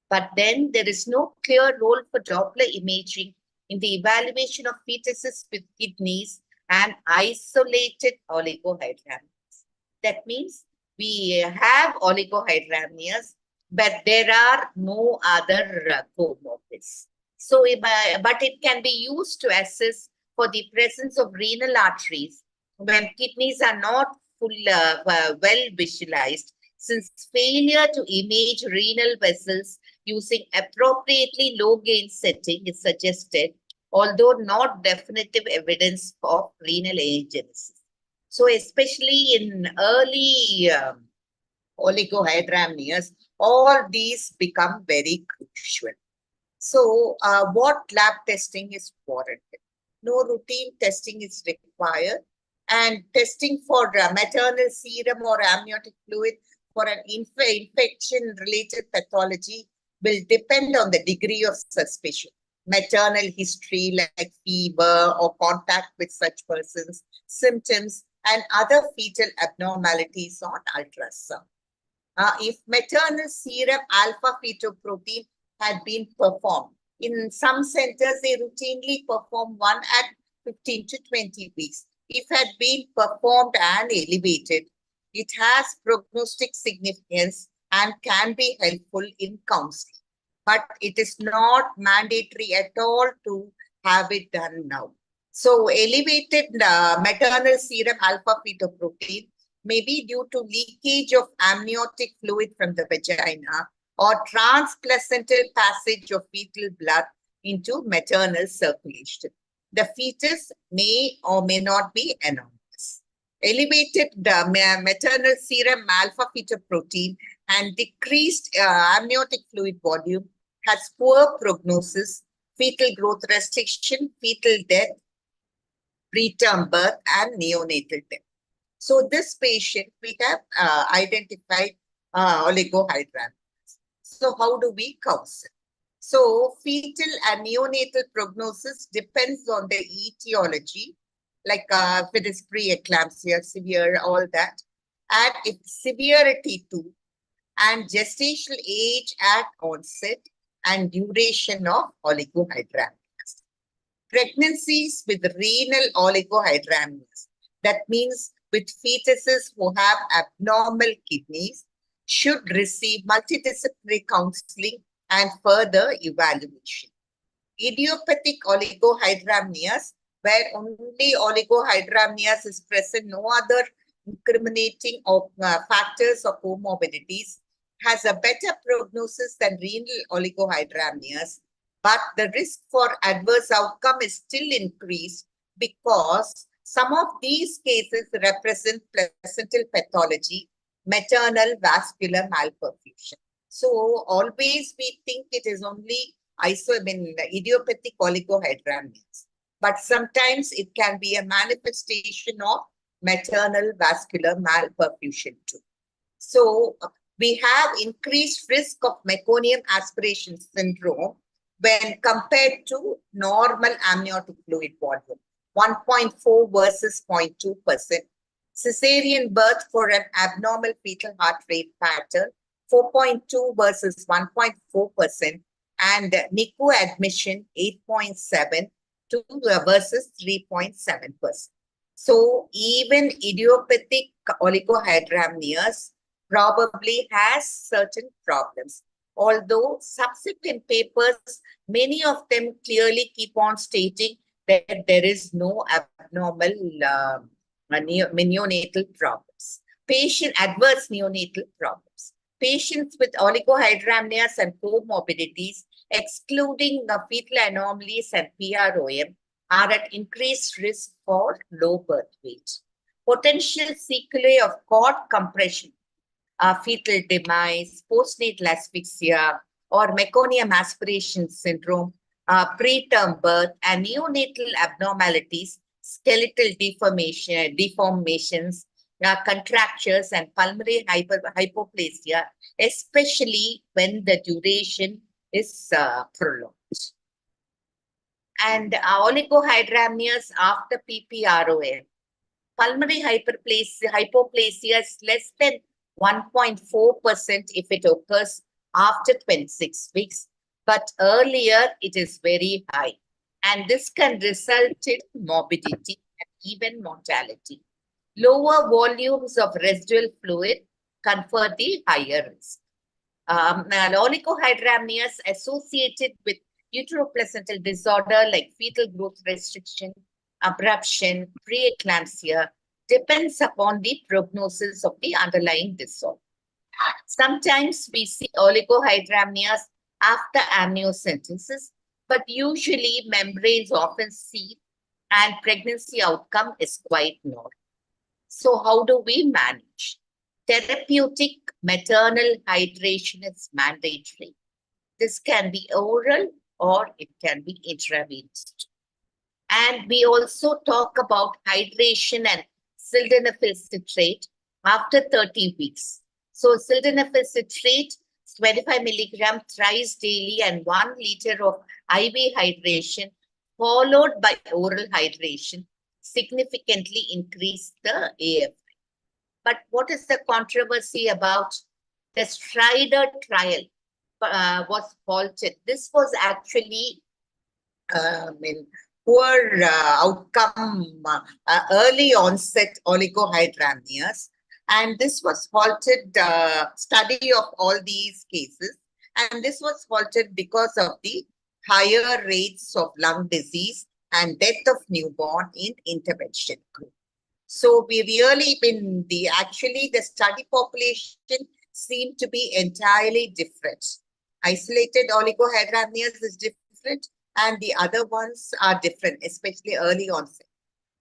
But then there is no clear role for Doppler imaging in the evaluation of fetuses with kidneys and isolated oligohydramnios. That means we have oligohydramnios, but there are no other comorbids. So, but it can be used to assess for the presence of renal arteries when kidneys are not well visualized, since failure to image renal vessels using appropriately low gain setting is suggested, although not definitive evidence of renal agenesis. So especially in early oligohydramnios, all these become very crucial. So what lab testing is warranted? No routine testing is required, and testing for maternal serum or amniotic fluid for an infection-related pathology will depend on the degree of suspicion. Maternal history like fever or contact with such persons, symptoms, and other fetal abnormalities on ultrasound. If maternal serum alpha fetoprotein had been performed, in some centers they routinely perform one at 15 to 20 weeks. If had been performed and elevated, it has prognostic significance and can be helpful in counseling. But it is not mandatory at all to have it done now. So elevated maternal serum alpha fetoprotein may be due to leakage of amniotic fluid from the vagina or transplacental passage of fetal blood into maternal circulation. The fetus may or may not be anomalous. Elevated maternal serum alpha fetoprotein and decreased amniotic fluid volume has poor prognosis, fetal growth restriction, fetal death, preterm birth, and neonatal death. So this patient, we have identified oligohydramnios. So how do we counsel? So fetal and neonatal prognosis depends on the etiology, like if it is preeclampsia, severe, all that, and its severity too, and gestational age at onset and duration of oligohydramnios. Pregnancies with renal oligohydramnios, that means with fetuses who have abnormal kidneys, should receive multidisciplinary counseling and further evaluation. Idiopathic oligohydramnios, where only oligohydramnios is present, no other incriminating factors or comorbidities, has a better prognosis than renal oligohydramnios, but the risk for adverse outcome is still increased because some of these cases represent placental pathology, maternal vascular malperfusion. So always we think it is only idiopathic oligohydramnios, but sometimes it can be a manifestation of maternal vascular malperfusion too. So we have increased risk of meconium aspiration syndrome when compared to normal amniotic fluid volume, 1.4 versus 0.2%. Cesarean birth for an abnormal fetal heart rate pattern, 4.2 versus 1.4%, and NICU admission, 8.7 versus 3.7%. So even idiopathic oligohydramnios probably has certain problems. Although subsequent papers, many of them clearly keep on stating that there is no abnormal neonatal problems. Adverse neonatal problems. Patients with oligohydramnios and comorbidities, excluding fetal anomalies and PROM, are at increased risk for low birth weight. Potential sequelae of cord compression, fetal demise, postnatal asphyxia, or meconium aspiration syndrome, preterm birth, and neonatal abnormalities, skeletal deformations, contractures and pulmonary hypoplasia, especially when the duration is prolonged. And oligohydramnios after PPRON. Pulmonary hypoplasia is less than 1.4% if it occurs after 26 weeks, but earlier it is very high. And this can result in morbidity and even mortality. Lower volumes of residual fluid confer the higher risk. Oligohydramnios associated with uteroplacental disorder like fetal growth restriction, abruption, preeclampsia depends upon the prognosis of the underlying disorder. Sometimes we see oligohydramnios after amniocentesis, but usually membranes often seed and pregnancy outcome is quite normal. So how do we manage? Therapeutic maternal hydration is mandatory. This can be oral or it can be intravenous. And we also talk about hydration and sildenafil citrate after 30 weeks. So sildenafil citrate, 25 milligram thrice daily and 1 liter of IV hydration followed by oral hydration significantly increase the AFI. But what is the controversy about the Strider trial was halted? This was actually poor outcome, early onset oligohydramnios. And this was halted, study of all these cases. And this was halted because of the higher rates of lung disease and death of newborn in intervention group. So we really actually the study population seemed to be entirely different. Isolated oligohydramnios is different and the other ones are different, especially early onset.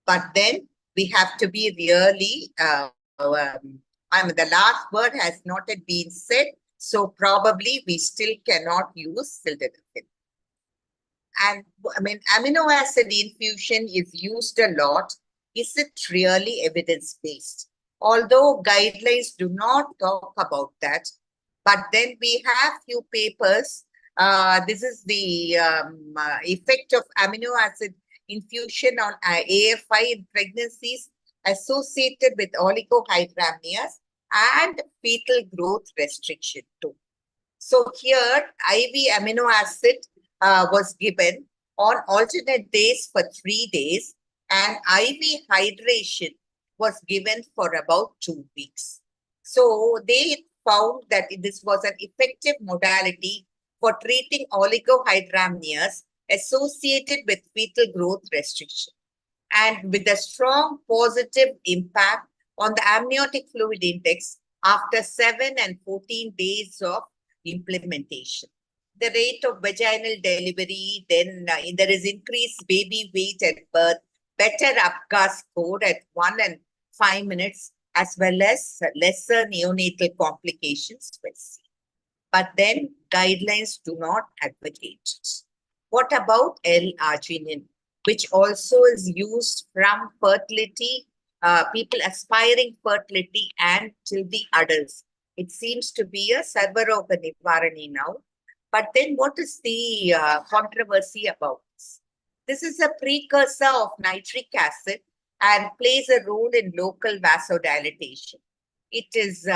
But then we have to be really, the last word has not yet been said, so probably we still cannot use sildenafil. And amino acid infusion is used a lot. Is it really evidence-based? Although guidelines do not talk about that, but then we have few papers. This is the effect of amino acid infusion on AFI in pregnancies associated with oligohydramnios and fetal growth restriction too. So here, IV amino acid was given on alternate days for 3 days, and IV hydration was given for about 2 weeks. So they found that this was an effective modality for treating oligohydramnios associated with fetal growth restriction and with a strong positive impact on the amniotic fluid index after 7 and 14 days of implementation. The rate of vaginal delivery, then there is increased baby weight at birth, better APGAR score at 1 and 5 minutes, as well as lesser neonatal complications were seen. But then guidelines do not advocate it. What about L-arginine, which also is used from fertility, people aspiring fertility and till the adults? It seems to be a Sarvaroga Nivarani now. But then what is the controversy about this? This is a precursor of nitric acid and plays a role in local vasodilatation. It is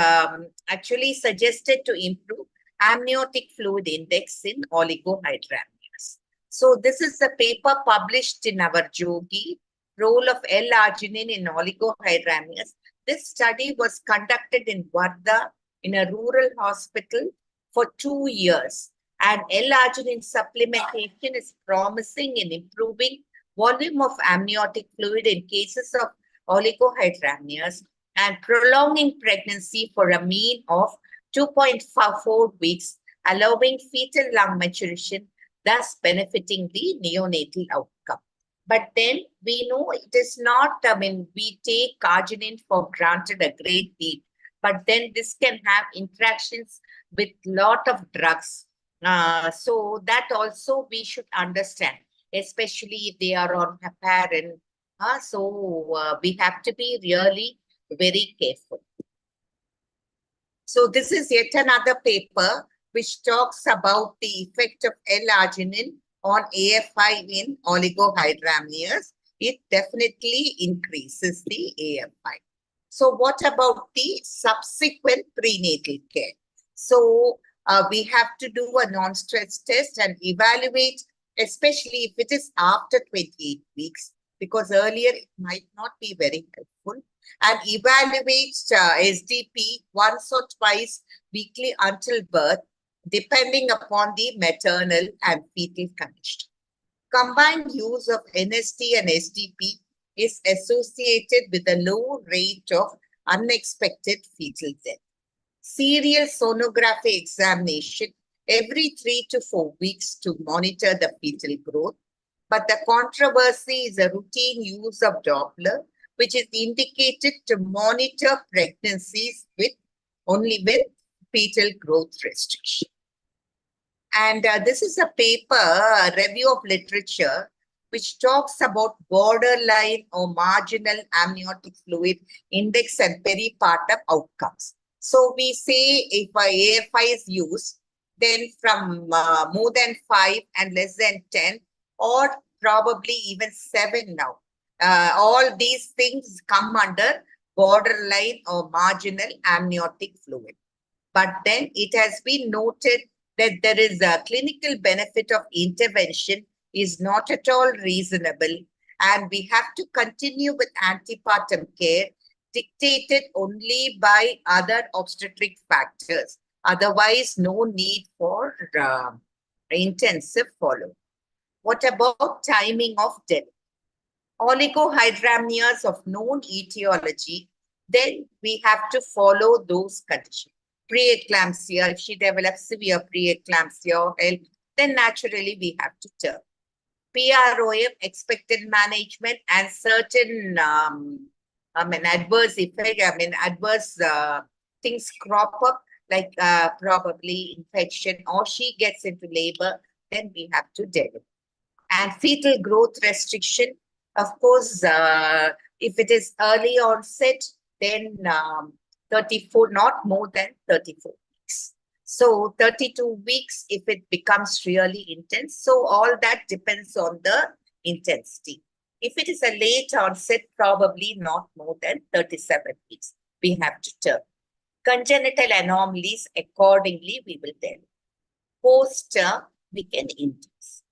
actually suggested to improve amniotic fluid index in oligohydramnios. So this is a paper published in our Jogi, role of L-arginine in oligohydramnios. This study was conducted in Wardha in a rural hospital for 2 years. And L-arginine supplementation is promising in improving volume of amniotic fluid in cases of oligohydramnios and prolonging pregnancy for a mean of 2.4 weeks, allowing fetal lung maturation, thus benefiting the neonatal outcome. But then we know it is not, we take arginine for granted a great deal, but then this can have interactions with lot of drugs. So that also we should understand, especially if they are on heparin. So we have to be really very careful. So this is yet another paper which talks about the effect of L-arginine on AFI in oligohydramnios. It definitely increases the AFI. So what about the subsequent prenatal care? So we have to do a non-stress test and evaluate, especially if it is after 28 weeks, because earlier it might not be very helpful, and evaluate SDP once or twice weekly until birth, depending upon the maternal and fetal condition. Combined use of NST and SDP is associated with a low rate of unexpected fetal death. Serial sonography examination every 3 to 4 weeks to monitor the fetal growth. But the controversy is a routine use of Doppler, which is indicated to monitor pregnancies only with fetal growth restriction. And this is a paper, a review of literature, which talks about borderline or marginal amniotic fluid index and peripartum outcomes. So we say if a AFI is used, then from more than 5 and less than 10, or probably even 7 now. All these things come under borderline or marginal amniotic fluid. But then it has been noted that there is a clinical benefit of intervention is not at all reasonable, and we have to continue with antepartum care dictated only by other obstetric factors. Otherwise, no need for intensive follow-up. What about timing of death? Oligohydramnios of known etiology, then we have to follow those conditions. Preeclampsia, if she develops severe preeclampsia or HELP, then naturally we have to turn. PROM, expected management, and certain adverse effect, adverse things crop up, like probably infection, or she gets into labor, then we have to deliver. And fetal growth restriction, of course, if it is early onset, then 34, not more than 34 weeks. So 32 weeks if it becomes really intense. So all that depends on the intensity. If it is a late onset, probably not more than 37 weeks. We have to turn. Congenital anomalies, accordingly, we will tell. Post-term, we can induce.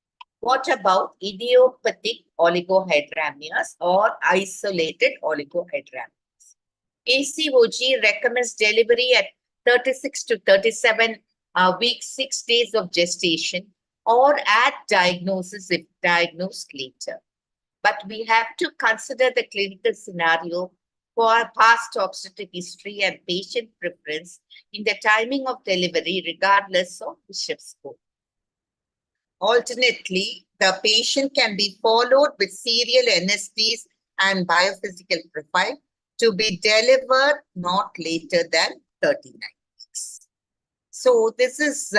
What about idiopathic oligohydramnios or isolated oligohydramnios? ACOG recommends delivery at 36 to 37 weeks, 6 days of gestation, or at diagnosis if diagnosed later. But we have to consider the clinical scenario for past obstetric history and patient preference in the timing of delivery, regardless of Bishop's score. Alternately, the patient can be followed with serial NSTs and biophysical profile to be delivered not later than 39 weeks. So this is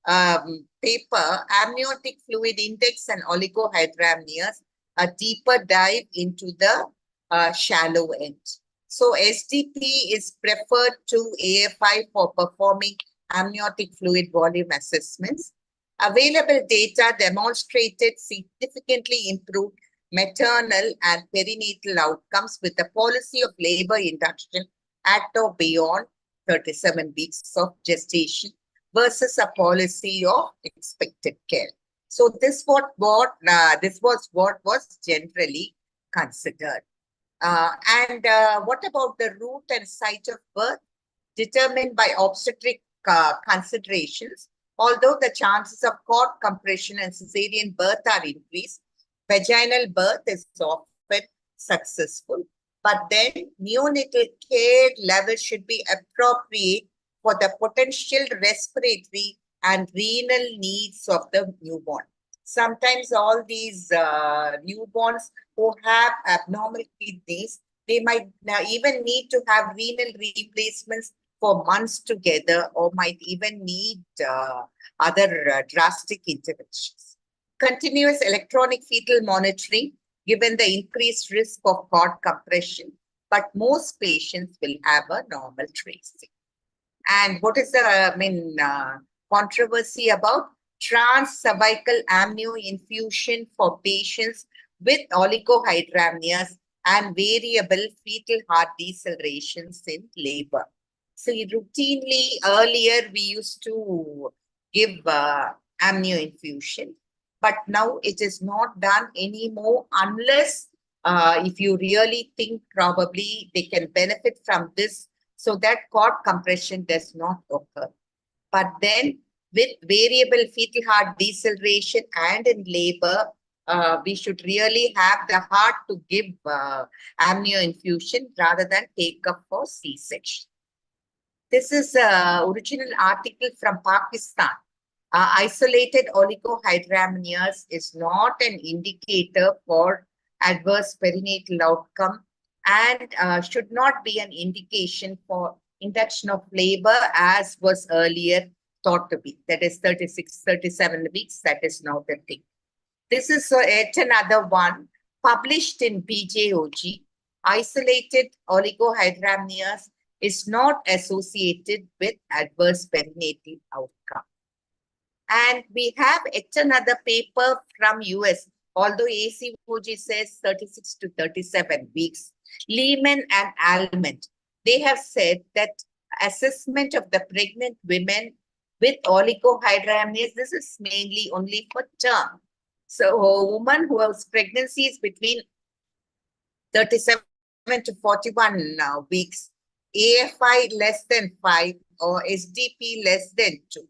paper, Amniotic Fluid Index and Oligohydramnios, a deeper dive into the shallow end. So SDP is preferred to AFI for performing amniotic fluid volume assessments. Available data demonstrated significantly improved maternal and perinatal outcomes with a policy of labor induction at or beyond 37 weeks of gestation versus a policy of expected care. So this was what was generally considered. And what about the route and site of birth? Determined by obstetric considerations. Although the chances of cord compression and cesarean birth are increased, vaginal birth is often successful. But then neonatal care level should be appropriate for the potential respiratory and renal needs of the newborn. Sometimes all these newborns who have abnormal kidneys, they might even need to have renal replacements for months together, or might even need other drastic interventions. Continuous electronic fetal monitoring, given the increased risk of cord compression, but most patients will have a normal tracing. And what is the controversy about transcervical amnio infusion for patients with oligohydramnios and variable fetal heart decelerations in labor? So routinely earlier we used to give amnio infusion, but now it is not done anymore unless if you really think probably they can benefit from this so that cord compression does not occur. But then with variable fetal heart deceleration and in labor, we should really have the heart to give amnio infusion rather than take up for C-section. This is an original article from Pakistan. Isolated oligohydramnios is not an indicator for adverse perinatal outcome and should not be an indication for induction of labor as was earlier thought to be. That is 36, 37 weeks. That is now the thing. This is yet another one published in BJOG. Isolated oligohydramnios is not associated with adverse perinatal outcome. And we have yet another paper from US, although ACOG says 36 to 37 weeks. Lehman and Almond, they have said that assessment of the pregnant women with oligohydramnios, this is mainly only for term. So a woman who has pregnancies between 37 to 41 weeks, AFI less than 5 or SDP less than 2.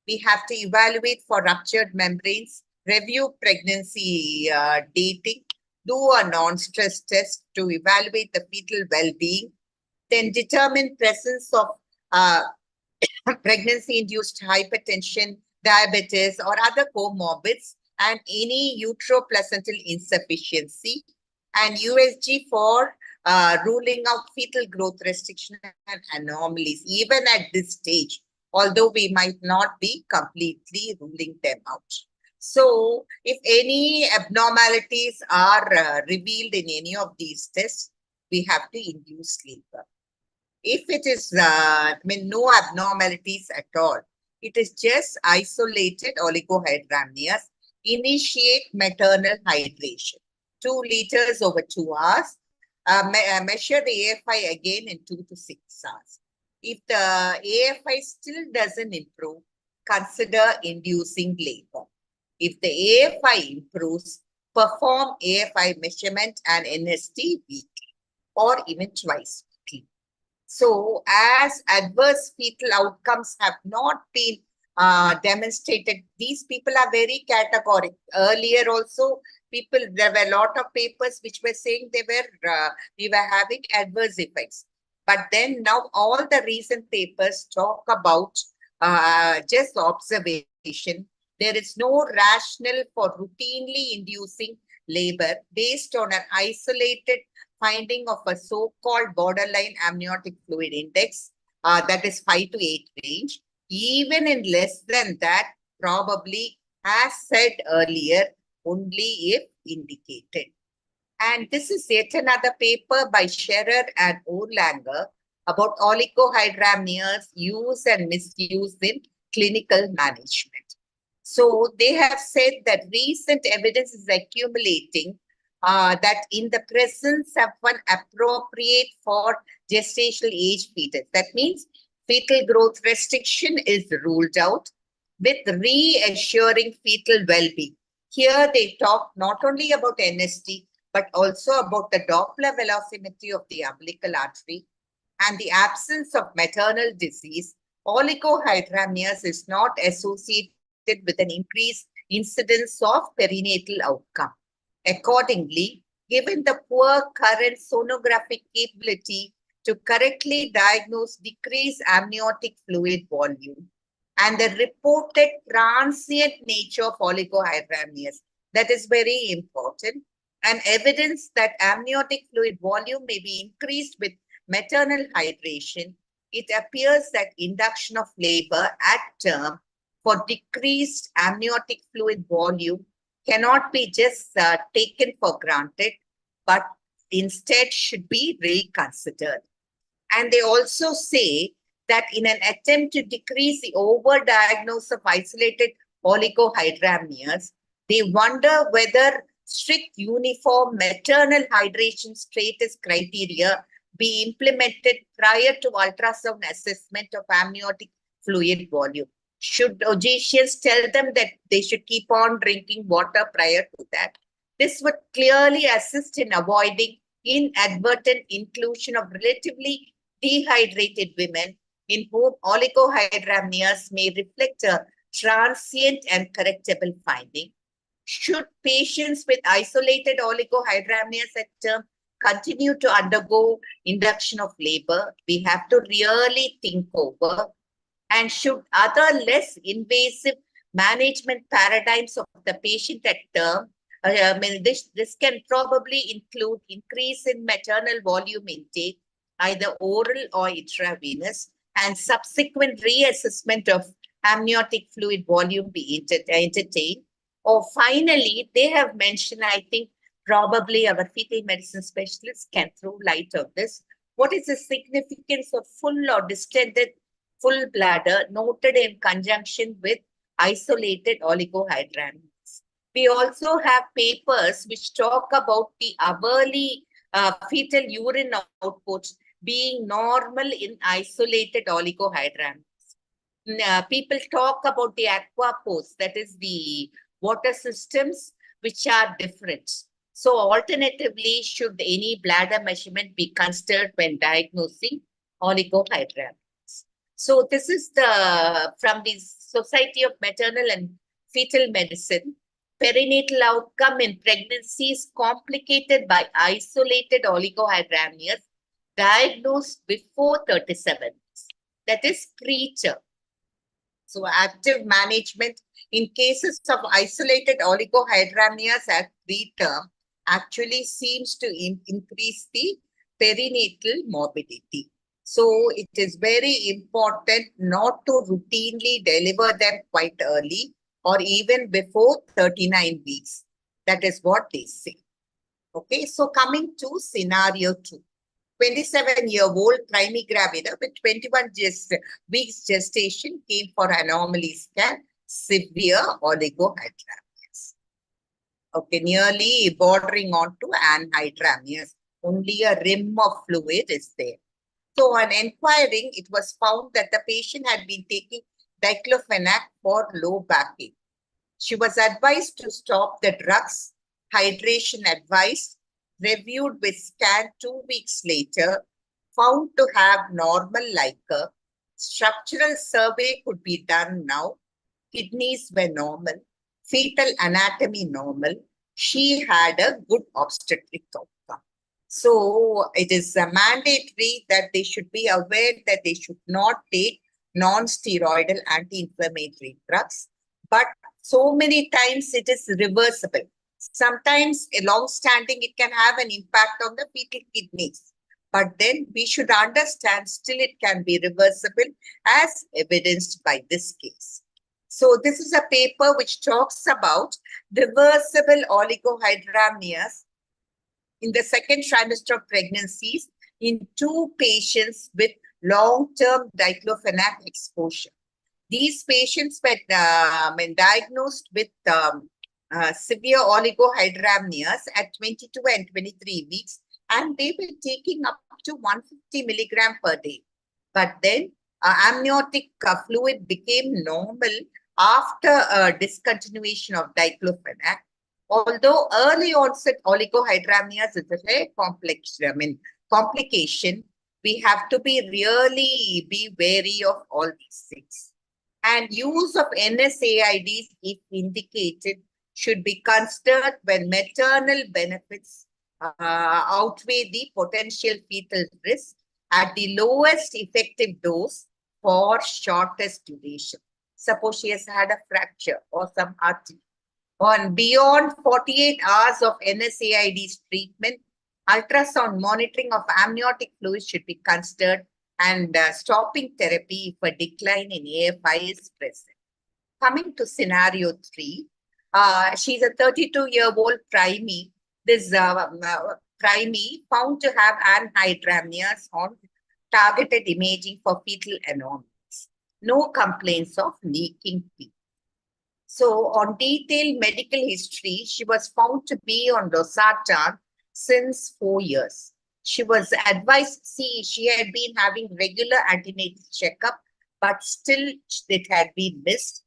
We have to evaluate for ruptured membranes, review pregnancy dating, do a non-stress test to evaluate the fetal well-being, then determine presence of pregnancy-induced hypertension, diabetes, or other comorbids, and any uteroplacental insufficiency, and USG for ruling out fetal growth restriction and anomalies, even at this stage, although we might not be completely ruling them out. So if any abnormalities are revealed in any of these tests, we have to induce labor. If it is no abnormalities at all, it is just isolated oligohydramnios, initiate maternal hydration. 2 liters over 2 hours. Measure the AFI again in 2 to 6 hours. If the AFI still doesn't improve, consider inducing labor. If the AFI improves, perform AFI measurement and NST weekly or even twice weekly. So as adverse fetal outcomes have not been demonstrated, these people are very categorical. Earlier also, there were a lot of papers which were saying we were having adverse effects. But then now all the recent papers talk about just observation. There is no rationale for routinely inducing labor based on an isolated finding of a so-called borderline amniotic fluid index that is 5 to 8 range. Even in less than that, probably, as said earlier, only if indicated. And this is yet another paper by Scherer and Urlanger about oligohydramnios use and misuse in clinical management. So they have said that recent evidence is accumulating that in the presence of one appropriate for gestational age fetus, that means fetal growth restriction is ruled out with reassuring fetal well-being. Here they talk not only about NST, but also about the Doppler velocimetry of the umbilical artery and the absence of maternal disease. Oligohydramnios is not associated with an increased incidence of perinatal outcome. Accordingly, given the poor current sonographic capability to correctly diagnose decreased amniotic fluid volume and the reported transient nature of oligohydramnios, that is very important, and evidence that amniotic fluid volume may be increased with maternal hydration, it appears that induction of labor at term for decreased amniotic fluid volume cannot be just taken for granted, but instead should be reconsidered. And they also say that in an attempt to decrease the overdiagnosis of isolated oligohydramnios, they wonder whether strict uniform maternal hydration status criteria be implemented prior to ultrasound assessment of amniotic fluid volume. Should OGCS tell them that they should keep on drinking water prior to that? This would clearly assist in avoiding inadvertent inclusion of relatively dehydrated women in whom oligohydramnios may reflect a transient and correctable finding. Should patients with isolated oligohydramnios at term continue to undergo induction of labor, we have to really think over. And should other less invasive management paradigms of the patient at term, this can probably include increase in maternal volume intake, either oral or intravenous, and subsequent reassessment of amniotic fluid volume be entertained. Or finally, they have mentioned, I think probably our fetal medicine specialists can throw light on this. What is the significance of full or distended full bladder noted in conjunction with isolated oligohydramnios? We also have papers which talk about the hourly fetal urine output being normal in isolated oligohydramnios. People talk about the aqua pores, that is the water systems, which are different. So alternatively, should any bladder measurement be considered when diagnosing oligohydramnios? So this is from the Society of Maternal and Fetal Medicine. Perinatal outcome in pregnancies complicated by isolated oligohydramnios diagnosed before 37 weeks, that is preterm. So active management in cases of isolated oligohydramnios at preterm actually seems to increase the perinatal morbidity. So it is very important not to routinely deliver them quite early or even before 39 weeks. That is what they say. Okay, so coming to scenario 2. 27-year-old primigravida with 21 weeks gestation came for anomaly scan, severe oligohydramnios. Okay, nearly bordering on to anhydramnios. Only a rim of fluid is there. So on inquiring, it was found that the patient had been taking diclofenac for low back pain. She was advised to stop the drugs, hydration advice, reviewed with scan 2 weeks later, found to have normal liquor. Structural survey could be done now. Kidneys were normal. Fetal anatomy normal. She had a good obstetric outcome. So it is mandatory that they should be aware that they should not take non-steroidal anti-inflammatory drugs. But so many times it is reversible. Sometimes a long-standing, it can have an impact on the fetal kidneys. But then we should understand still it can be reversible as evidenced by this case. So this is a paper which talks about reversible oligohydramnios in the second trimester of pregnancies in 2 patients with long-term diclofenac exposure. These patients were diagnosed with severe oligohydramnios at 22 and 23 weeks, and they were taking up to 150 milligram per day. But then amniotic fluid became normal after discontinuation of diclofenac. Although early onset oligohydramnios is a very complex complication, we have to be wary of all these things. And use of NSAIDs, if indicated, should be considered when maternal benefits outweigh the potential fetal risk at the lowest effective dose for shortest duration. Suppose she has had a fracture or some artery. On beyond 48 hours of NSAIDs treatment, ultrasound monitoring of amniotic fluid should be considered and stopping therapy if a decline in AFI is present. Coming to scenario 3, she's a 32-year-old primie. This primary found to have anhydramnios on targeted imaging for fetal anomalies. No complaints of leaking pee. So on detailed medical history, she was found to be on losartan since 4 years. She was advised, she had been having regular antenatal checkup, but still it had been missed.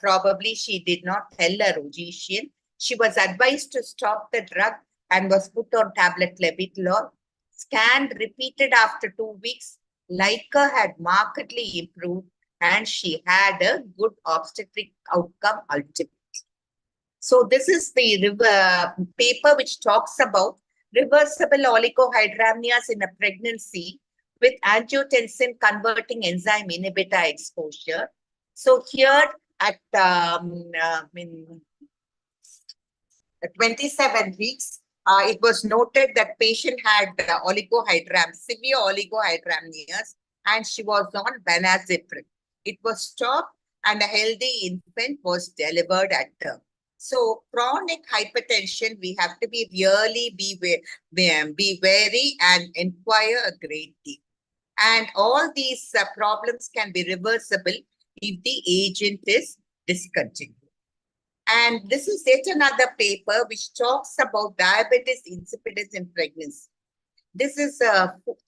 Probably she did not tell her OB-GYN. She was advised to stop the drug and was put on tablet levodopa. Scanned repeated after 2 weeks. Leica had markedly improved and she had a good obstetric outcome ultimately. So this is the paper which talks about reversible oligohydramnios in a pregnancy with angiotensin converting enzyme inhibitor exposure. So here at 27 weeks, it was noted that patient had severe oligohydramnios, and she was on benazepril. It was stopped and a healthy infant was delivered at term. So chronic hypertension, we have to be wary and inquire a great deal. And all these problems can be reversible if the agent is discontinued. And this is yet another paper which talks about diabetes insipidus in pregnancy. This is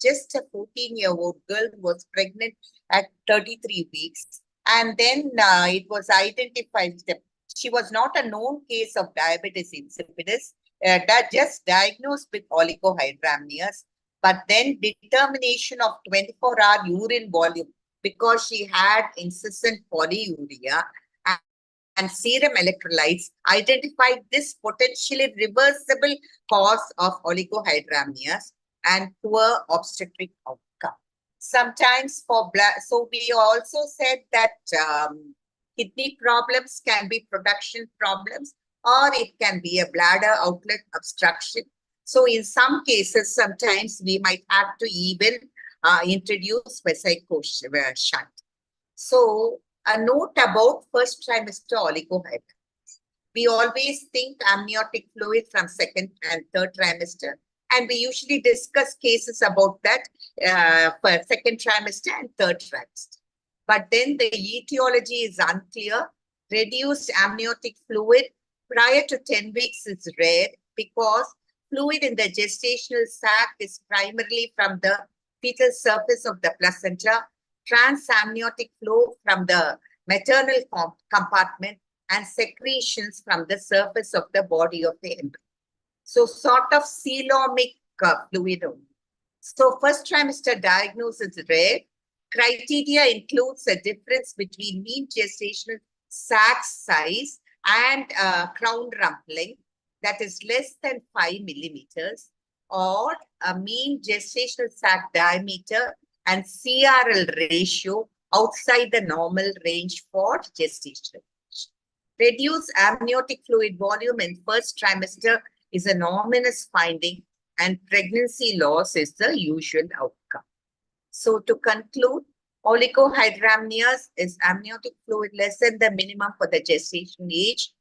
just a 14-year-old girl who was pregnant at 33 weeks. And then it was identified that she was not a known case of diabetes insipidus, just diagnosed with oligohydramnios, but then determination of 24-hour urine volume because she had incessant polyuria and serum electrolytes identified this potentially reversible cause of oligohydramnios and poor obstetric outcome. Sometimes for so we also said that kidney problems can be production problems or it can be a bladder outlet obstruction. So in some cases, sometimes we might have to even introduce vesico shunt. So a note about first trimester oligohydramnios. We always think amniotic fluid from second and third trimester, and we usually discuss cases about that for second trimester and third trimester. But then the etiology is unclear. Reduced amniotic fluid prior to 10 weeks is rare because fluid in the gestational sac is primarily from the fetal surface of the placenta, transamniotic flow from the maternal compartment, and secretions from the surface of the body of the embryo. So sort of coelomic fluid only. So first trimester diagnosis is rare. Criteria includes a difference between mean gestational sac size and crown rump length that is less than 5 millimeters, or a mean gestational sac diameter and CRL ratio outside the normal range for gestation. Reduced amniotic fluid volume in first trimester is an ominous finding, and pregnancy loss is the usual outcome. So to conclude, oligohydramnios is amniotic fluid less than the minimum for the gestation age.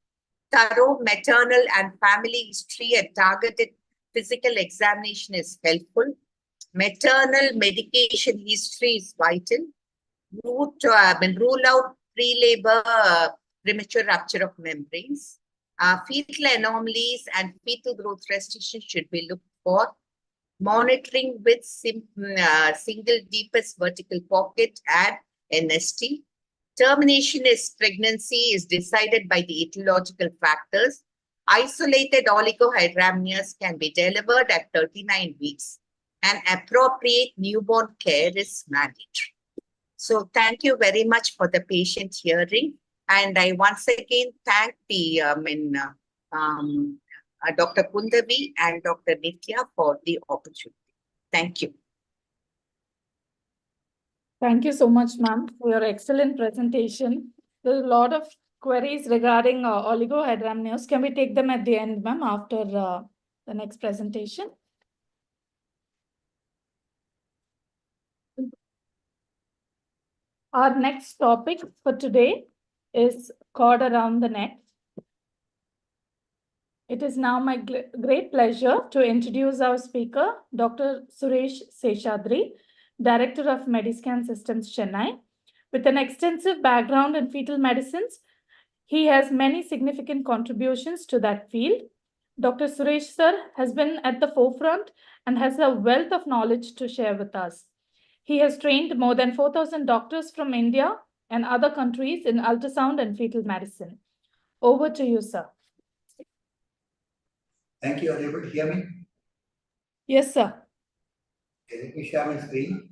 Thorough maternal and family history and targeted physical examination is helpful. Maternal medication history is vital. Rule out pre-labor premature rupture of membranes. Fetal anomalies and fetal growth restrictions should be looked for. Monitoring with single deepest vertical pocket and NST. Termination is pregnancy is decided by the etiological factors. Isolated oligohydramnios can be delivered at 39 weeks, and appropriate newborn care is mandatory. So thank you very much for the patient hearing. And I once again thank the Dr. Kundavi and Dr. Nitya for the opportunity. Thank you. Thank you so much, ma'am, for your excellent presentation. There's a lot of queries regarding oligohydramnios. Can we take them at the end, ma'am, after the next presentation? Our next topic for today is cord around the neck. It is now my great pleasure to introduce our speaker, Dr. Suresh Seshadri, Director of Mediscan Systems, Chennai. With an extensive background in fetal medicines, he has many significant contributions to that field. Dr. Suresh sir has been at the forefront and has a wealth of knowledge to share with us. He has trained more than 4,000 doctors from India and other countries in ultrasound and fetal medicine. Over to you, sir. Thank you. Are you able to hear me? Yes, sir. Okay, let me share my screen.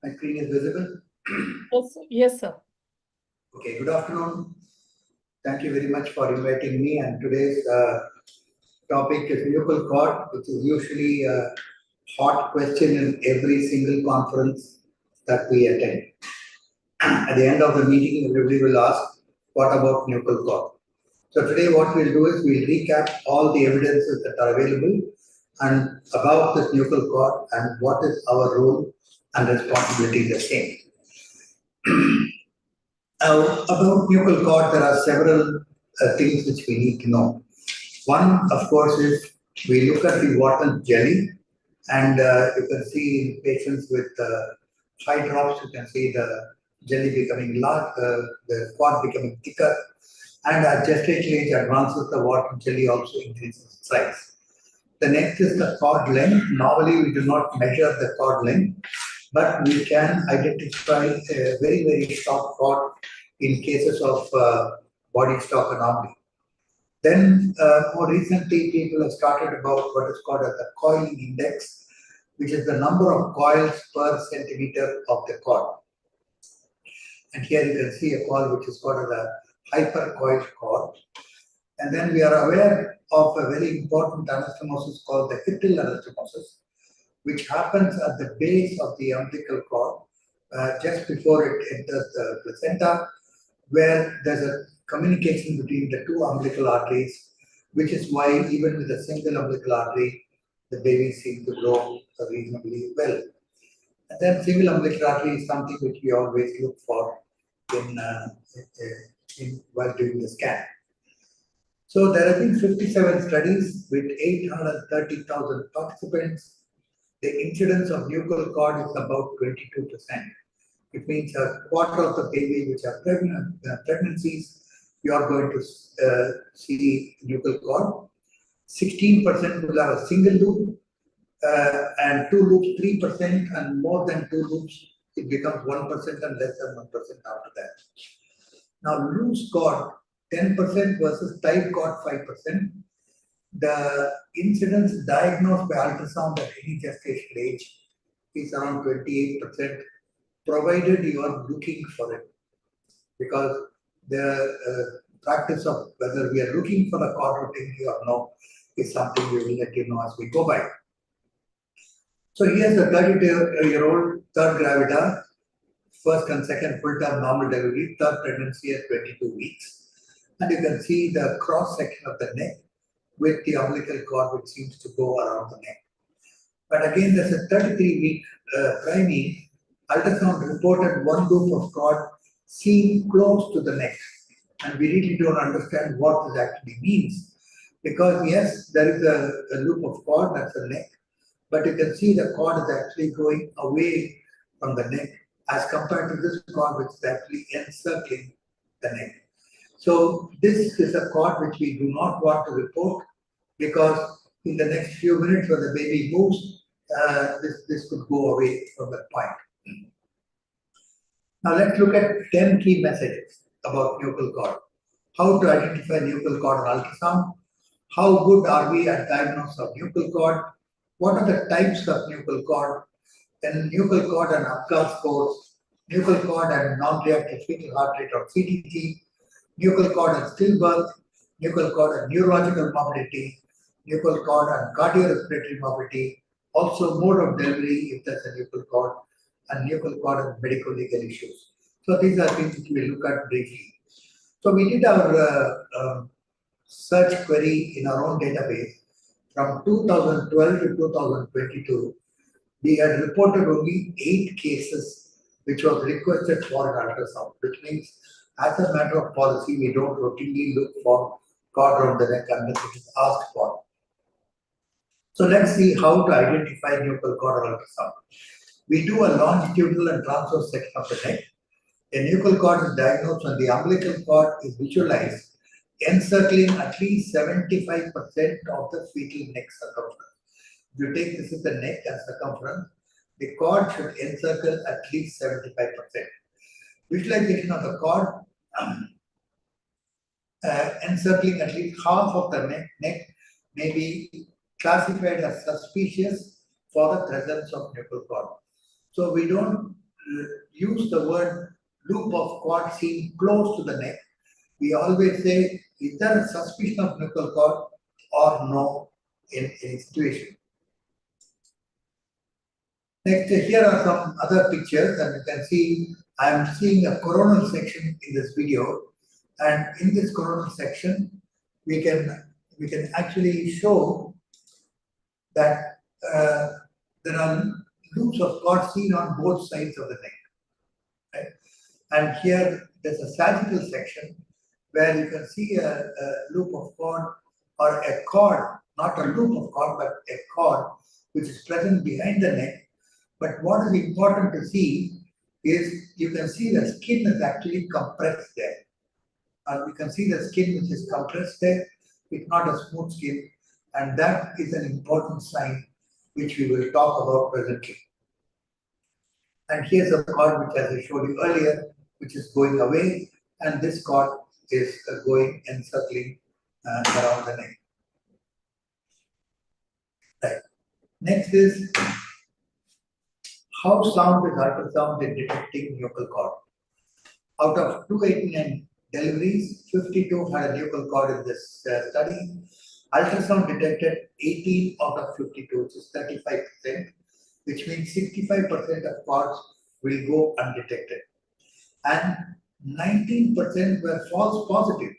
My screen is visible? Yes, sir. Okay, good afternoon. Thank you very much for inviting me. And today's topic is nuchal cord, which is usually a hot question in every single conference that we attend. At the end of the meeting, everybody will ask, what about nuchal cord? So today what we'll do is we'll recap all the evidences that are available and about this nuchal cord and what is our role and responsibility the same. About nuchal cord, there are several things which we need to know. One, of course, is we look at the Wharton jelly, and you can see in patients with high drops, you can see the jelly becoming large, the cord becoming thicker, and as gestation age advances, the Wharton jelly also increases in size. The next is the cord length. Normally, we do not measure the cord length, but we can identify a very, very short cord in cases of body stock anomaly. Then, more recently, people have started about what is called as the coiling index, which is the number of coils per centimeter of the cord. And here you can see a cord which is called as a hypercoiled cord. And then we are aware of a very important anastomosis called the hiatal anastomosis, which happens at the base of the umbilical cord, just before it enters the placenta, where there's a communication between the two umbilical arteries, which is why even with a single umbilical artery, the babies seem to grow reasonably well. And then single umbilical artery is something which we always look for while doing the scan. So there have been 57 studies with 830,000 participants. The incidence of nuchal cord is about 22%. It means a quarter of the baby which are pregnancies, you are going to see nuchal cord. 16% will have a single loop, and two loops 3%, and more than two loops it becomes 1% and less than 1% after that. Now loose cord 10% versus tight cord 5%. The incidence diagnosed by ultrasound at any gestational age is around 28%, provided you are looking for it. Because the practice of whether we are looking for a cord routine or no is something we will let you know as we go by. So here's a 32-year-old third gravida, first and second full-term normal delivery, third pregnancy at 22 weeks. And you can see the cross-section of the neck with the umbilical cord which seems to go around the neck. But again, there's a 33-week priming. Ultrasound reported one loop of cord seen close to the neck. And we really don't understand what this actually means. Because yes, there is a loop of cord, that's the neck. But you can see the cord is actually going away from the neck as compared to this cord which is actually encircling the neck. So this is a cord which we do not want to report, because in the next few minutes when the baby moves, this could go away from that point. Now let's look at 10 key messages about nuchal cord. How to identify nuchal cord on ultrasound, how good are we at diagnosis of nuchal cord, what are the types of nuchal cord, then nuchal cord and Apgar scores, nuchal cord and non-reactive fetal heart rate or CTG, nuchal cord and stillbirth, nuchal cord and neurological morbidity, nuchal cord and cardiorespiratory morbidity, also mode of delivery if there's a nuchal cord, and nuchal cord and medical legal issues. So these are things which we look at briefly. So we did our search query in our own database from 2012 to 2022. We had reported only 8 cases which was requested for an ultrasound, which means as a matter of policy, we don't routinely look for cord around the neck unless it is asked for. So let's see how to identify nuchal cord ultrasound. We do a longitudinal and transverse section of the neck. A nuchal cord is diagnosed when the umbilical cord is visualized encircling at least 75% of the fetal neck circumference. If you take this as the neck and circumference, the cord should encircle at least 75%. Visualization of the cord encircling at least half of the neck may be classified as suspicious for the presence of nuchal cord. So we don't use the word loop of cord seen close to the neck. We always say, is there a suspicion of nuchal cord or no in any situation? Next, here are some other pictures, and you can see I am seeing a coronal section in this video, and in this coronal section, we can actually show that there are loops of cord seen on both sides of the neck. Right? And here there's a sagittal section where you can see a loop of cord or a cord, not a loop of cord, but a cord which is present behind the neck. But what is important to see is you can see the skin is actually compressed there. And you can see the skin which is compressed there. It's not a smooth skin. And that is an important sign which we will talk about presently. And here's a cord which, as I showed you earlier, which is going away. And this cord is going encircling around the neck. Right. Next is how sound is ultrasound in detecting nuchal cord. Out of 289 deliveries, 52 had a nuchal cord in this study. Ultrasound detected 18 out of 52, which is 35%, which means 65% of cords will go undetected. And 19% were false positive,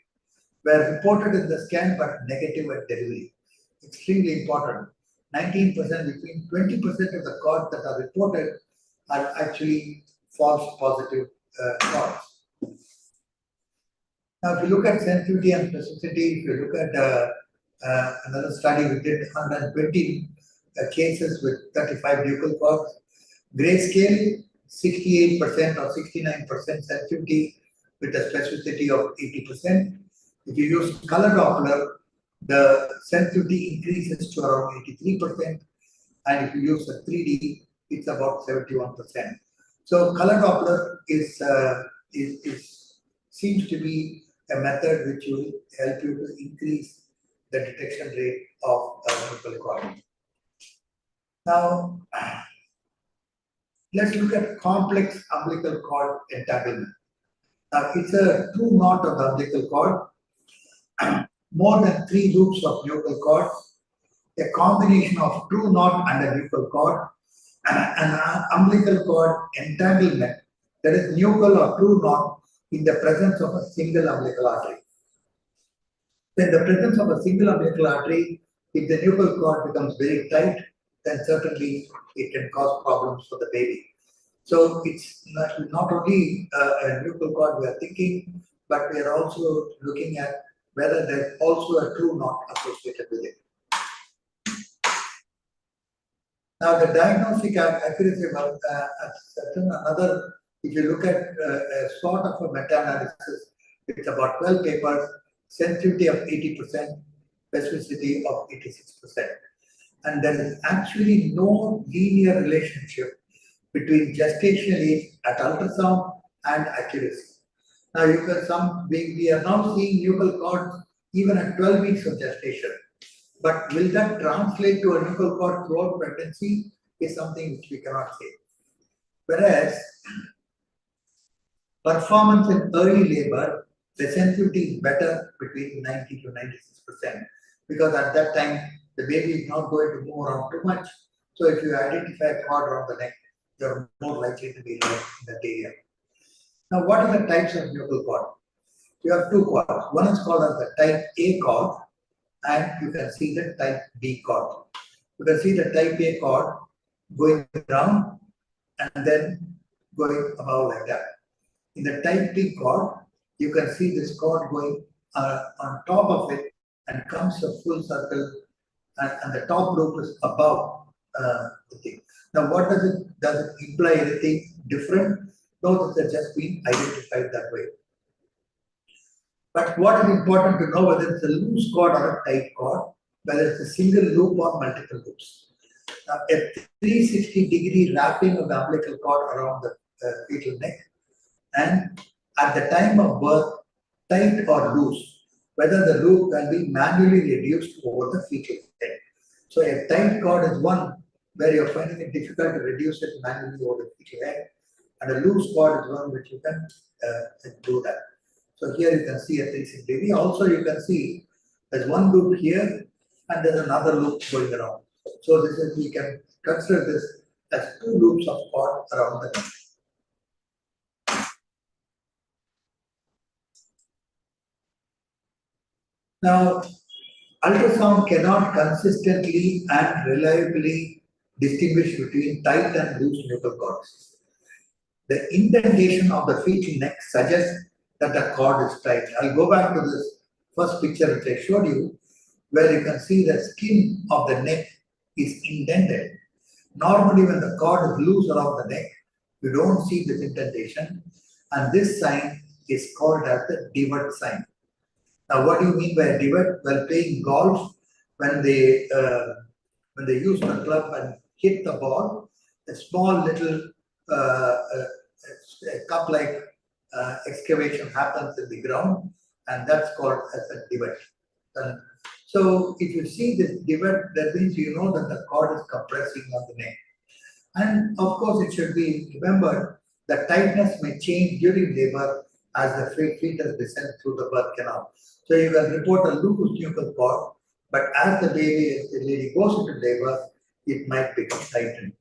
were reported in the scan but negative at delivery. Extremely important. 19%, between 20% of the cords that are reported are actually false positive cords. Now, if you look at sensitivity and specificity, if you look at another study, we did 120 cases with 35 nuchal cords. Grayscale, 68% or 69% sensitivity with a specificity of 80%. If you use color Doppler, the sensitivity increases to around 83%, and if you use a 3D, it's about 71%. So color Doppler seems to be a method which will help you to increase the detection rate of nuchal cord. Now, let's look at complex umbilical cord entanglement. Now, it's a true knot of the umbilical cord. More than 3 loops of nuchal cord, a combination of true knot and a nuchal cord, and an umbilical cord entanglement, that is nuchal or true knot in the presence of a single umbilical artery. In the presence of a single umbilical artery, if the nuchal cord becomes very tight, then certainly it can cause problems for the baby. So it's not only a nuchal cord we are thinking, but we are also looking at whether there's also a true knot associated with it. Now, the diagnostic accuracy of another, if you look at a sort of a meta-analysis, it's about 12 papers, sensitivity of 80%, specificity of 86%. And there is actually no linear relationship between gestational age at ultrasound and accuracy. Now, we are now seeing nuchal cords even at 12 weeks of gestation. But will that translate to a nuchal cord throughout pregnancy is something which we cannot say. Whereas performance in early labor, the sensitivity is better between 90 to 96%, because at that time the baby is not going to move around too much. So if you identify a cord around the neck, you're more likely to be right in that area. Now, what are the types of nuchal cord? You have two cords. One is called as the type A cord, and you can see the type B cord. You can see the type A cord going down and then going above like that. In the type B cord, you can see this cord going on top of it and comes a full circle, and the top loop is above the thing. Now, what does it imply anything different? No, this has just been identified that way. But what is important to know, whether it's a loose cord or a tight cord, whether it's a single loop or multiple loops. A 360-degree wrapping of the umbilical cord around the fetal neck, and at the time of birth, tight or loose, whether the loop can be manually reduced over the fetal head. So a tight cord is one where you're finding it difficult to reduce it manually over the fetal head, and a loose cord is one which you can do that. So here you can see a 360 degree. Also you can see there's one loop here and there's another loop going around. So this is, we can consider this as two loops of cord around the neck. Now, ultrasound cannot consistently and reliably distinguish between tight and loose nuchal cords. The indentation of the fetal neck suggests that the cord is tight. I'll go back to this first picture which I showed you, where you can see the skin of the neck is indented. Normally, when the cord is loose around the neck, you don't see this indentation, and this sign is called as the divot sign. Now, what do you mean by a divot? While playing golf, when they use the club and hit the ball, a small little cup-like excavation happens in the ground, and that's called as a divot. And so, if you see this divot, that means you know that the cord is compressing on the neck. And of course, it should be remembered that tightness may change during labor as the fetus descends through the birth canal. So you can report a loose nuchal cord, but as the lady goes into labor, it might become tightened.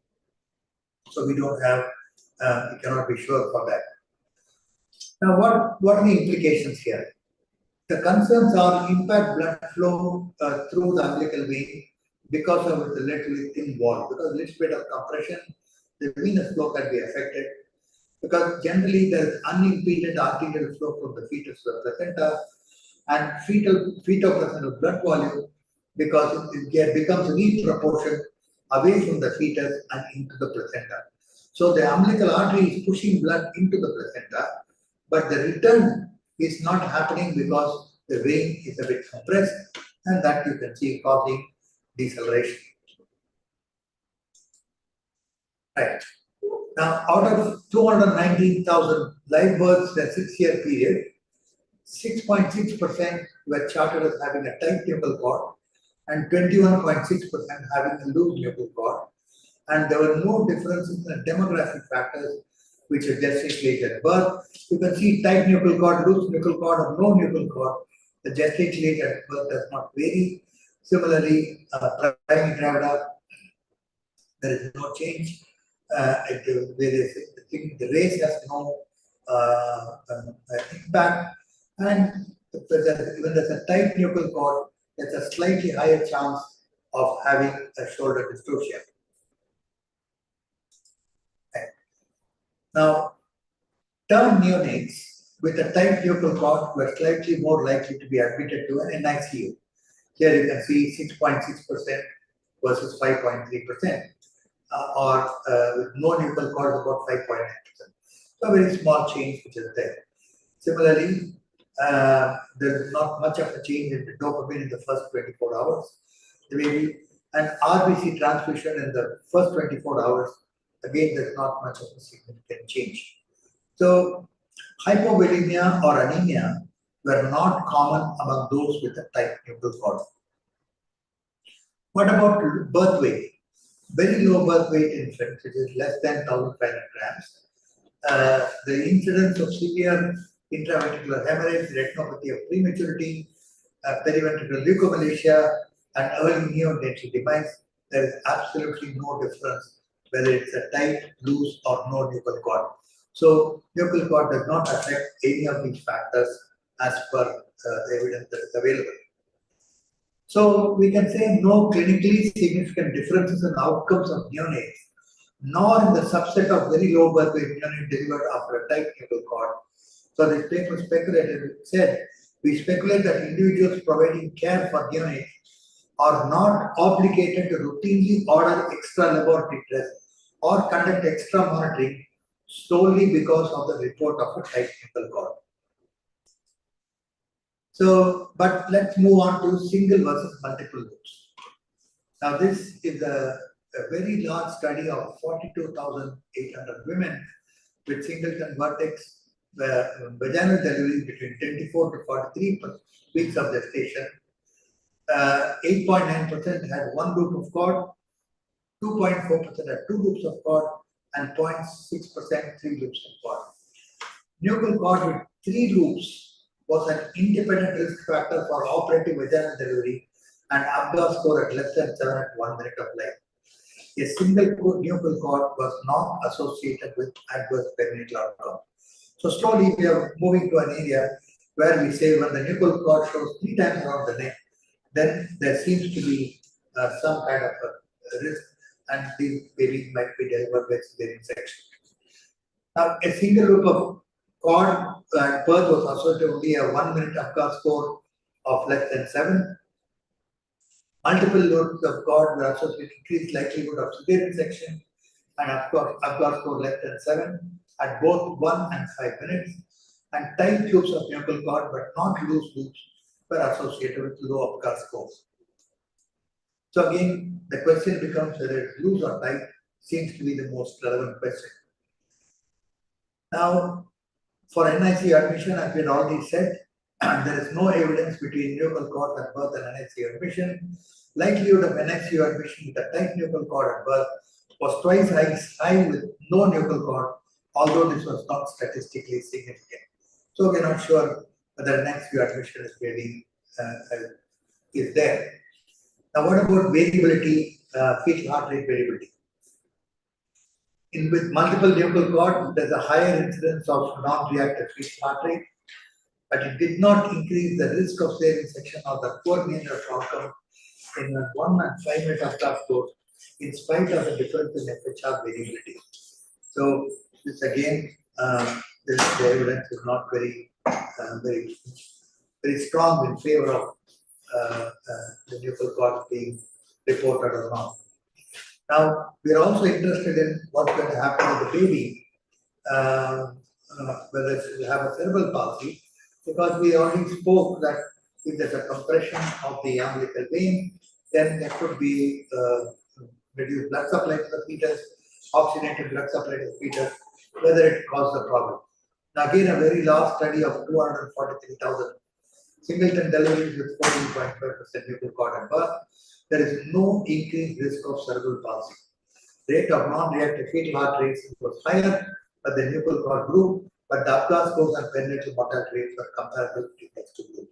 So we don't have, we cannot be sure for that. Now, what are the implications here? The concerns are impact blood flow through the umbilical vein because of its relatively thin wall. Because a little bit of compression, the venous flow can be affected. Because generally there is unimpeded arterial flow from the fetus to the placenta, and fetal-placental blood volume, because it becomes reproportioned away from the fetus and into the placenta. So the umbilical artery is pushing blood into the placenta, but the return is not happening because the vein is a bit compressed, and that you can see causing deceleration. Right. Now, out of 219,000 live births in a 6-year period, 6.6% were charted as having a tight nuchal cord and 21.6% having a loose nuchal cord. And there were no differences in the demographic factors which are gestation age at birth. You can see tight nuchal cord, loose nuchal cord, or no nuchal cord. The gestation age at birth does not vary. Similarly, primary gravida, there is no change. The race has no impact, and when there's a tight nuchal cord, there's a slightly higher chance of having a shoulder dystocia. Okay. Now, term neonates with a tight nuchal cord were slightly more likely to be admitted to an NICU. Here you can see 6.6% versus 5.3%. Or with no nuchal cord, about 5.9%. So a very small change which is there. Similarly, there is not much of a change in the dopamine in the first 24 hours. Maybe an RBC transfusion in the first 24 hours, again, there's not much of a significant change. So hypovolemia or anemia were not common among those with a tight nuchal cord. What about birth weight? Very low birth weight infants, which is less than 1,500 grams. The incidence of severe intraventricular hemorrhage, retinopathy of prematurity, periventricular leukomalacia, and early neonatal demise, there is absolutely no difference whether it's a tight, loose, or no nuchal cord. So, nuchal cord does not affect any of these factors as per the evidence that is available. So we can say no clinically significant differences in outcomes of neonates, nor in the subset of very low birth weight neonate delivered after a tight nuchal cord. So this paper said, we speculate that individuals providing care for neonates are not obligated to routinely order extra laboratory tests or conduct extra monitoring solely because of the report of a tight nuchal cord. So, but let's move on to single versus multiple loops. Now, this is a very large study of 42,800 women with singleton vertex vaginal delivery between 24 to 43 weeks of gestation. 8.9% had one loop of cord, 2.4% had two loops of cord, and 0.6% three loops of cord. Nuchal cord with three loops was an independent risk factor for operative vaginal delivery and Apgar score at less than 7 at 1 minute of life. A single nuchal cord was not associated with adverse perinatal outcome. So slowly we are moving to an area where we say when the nuchal cord shows 3 times around the neck, then there seems to be some kind of a risk, and the baby might be delivered with cesarean section. Now, a single loop of cord birth was associated only a 1 minute Apgar score of less than 7. Multiple loops of cord were associated with increased likelihood of cesarean section and Apgar score less than 7 at both 1 and 5 minutes. And tight loops of nuchal cord but not loose loops were associated with low Apgar scores. So again, the question becomes whether it's loose or tight seems to be the most relevant question. Now, for NICU admission, as we had already said, there is no evidence between nuchal cord at birth and NICU admission. Likelihood of NICU admission with a tight nuchal cord at birth was twice high with no nuchal cord, although this was not statistically significant. So we're not sure whether NICU admission is really is there. Now, what about variability, fetal heart rate variability? With multiple nuchal cord, there's a higher incidence of non-reactive fetal heart rate, but it did not increase the risk of cesarean section or the poor nature of outcome in 1 and 5 minute Apgar scores, in spite of the difference in FHR variability. So this again, this evidence is not very strong in favor of the nuchal cord being reported or not. Now, we are also interested in what's going to happen to the baby, whether it will have a cerebral palsy, because we already spoke that if there's a compression of the umbilical vein, then there could be reduced blood supply to the fetus, oxygenated blood supply to the fetus, whether it causes a problem. Now, again, a very large study of 243,000 singleton deliveries with 14.5% nuchal cord at birth. There is no increased risk of cerebral palsy. Rate of non-reactive fetal heart rates was higher for the nuchal cord group, but the Apgar scores and perinatal mortality rates were comparable to next to group.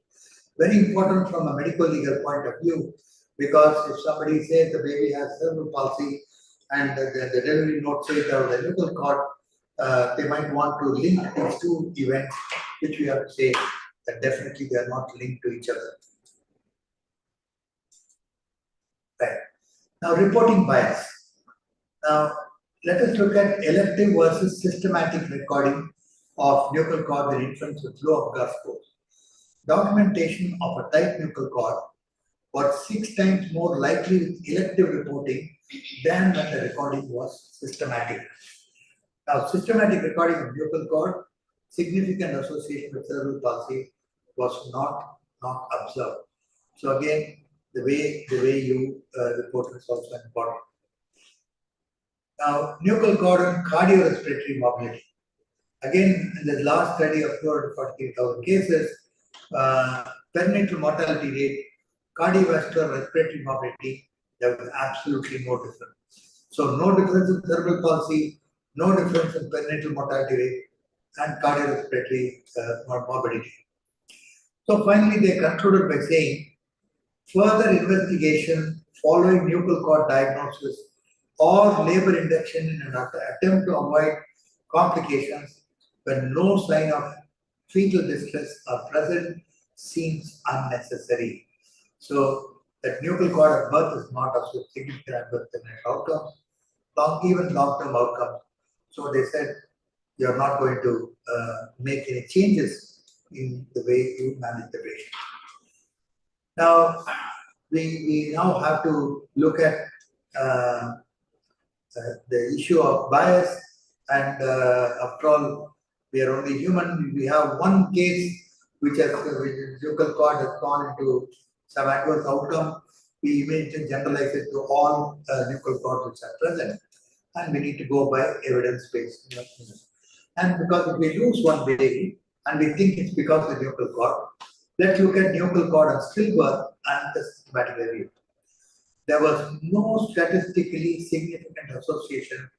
Very important from a medical legal point of view, because if somebody says the baby has cerebral palsy and the delivery note says there was a nuchal cord, they might want to link these two events, which we have to say that definitely they are not linked to each other. Right. Now, reporting bias. Now, let us look at elective versus systematic recording of nuchal cord in infants with low Apgar scores. Documentation of a tight nuchal cord was 6 times more likely with elective reporting than when the recording was systematic. Now, systematic recording of nuchal cord, significant association with cerebral palsy was not observed. So again, the way you report is also important. Now, nuchal cord and cardiorespiratory mobility. Again, in the last study of 248,000 cases, perinatal mortality rate, cardiovascular respiratory mobility, there was absolutely no difference. So no difference in cerebral palsy, no difference in perinatal mortality rate, and cardiorespiratory morbidity. So finally, they concluded by saying, further investigation following nuchal cord diagnosis or labor induction in an attempt to avoid complications when no sign of fetal distress are present seems unnecessary. So that nuchal cord at birth is not of significant adverse outcomes, even long-term outcomes. So they said you're not going to make any changes in the way you manage the patient. Now, we now have to look at the issue of bias, and after all, we are only human. We have one case which nuchal cord has gone into some adverse outcome. We immediately generalize it to all nuchal cords which are present, and we need to go by evidence-based. And because if we lose one baby and we think it's because of the nuchal cord, let's look at nuchal cord and stillbirth and the systematic review. There was no statistically significant association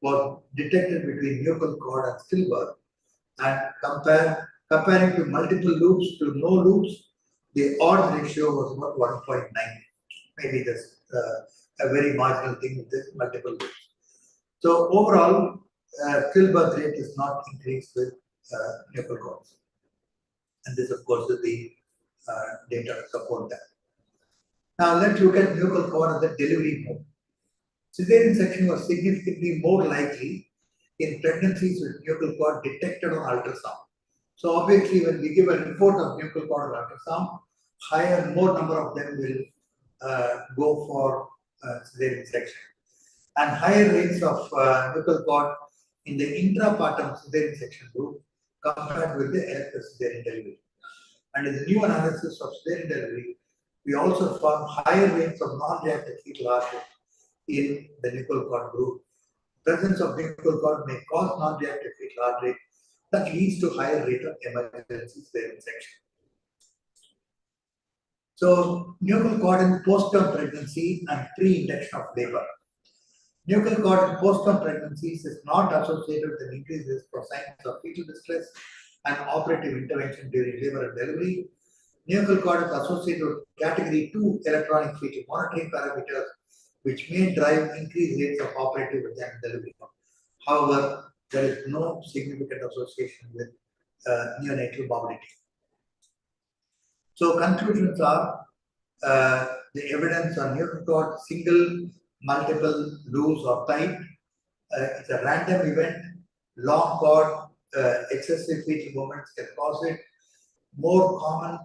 was detected between nuchal cord and stillbirth. And comparing to multiple loops to no loops, the odds ratio was about 1.9. Maybe that's a very marginal thing with this multiple loops. So overall, stillbirth rate is not increased with nuchal cords. And this, of course, is the data to support that. Now let's look at nuchal cord as the delivery mode. Cesarean section was significantly more likely in pregnancies with nuchal cord detected on ultrasound. So obviously, when we give a report of nuchal cord on ultrasound, more number of them will go for cesarean section, and higher rates of nuchal cord in the intrapartum cesarean section group compared with the elective cesarean delivery. And in the new analysis of cesarean delivery, we also found higher rates of non-reactive fetal heart rate in the nuchal cord group. Presence of nuchal cord may cause non-reactive fetal heart rate that leads to higher rate of emergency cesarean section. So, nuchal cord in postterm pregnancy and pre-induction of labor. Nuchal cord in postterm pregnancies is not associated with an increased risk for signs of fetal distress and operative intervention during labor and delivery. Nuchal cord is associated with category 2 electronic fetal monitoring parameters, which may drive increased rates of operative and delivery. However, there is no significant association with neonatal morbidity. So conclusions are the evidence on nuchal cord, single, multiple, loose or tight. It's a random event. Long cord, excessive fetal movements can cause it. More common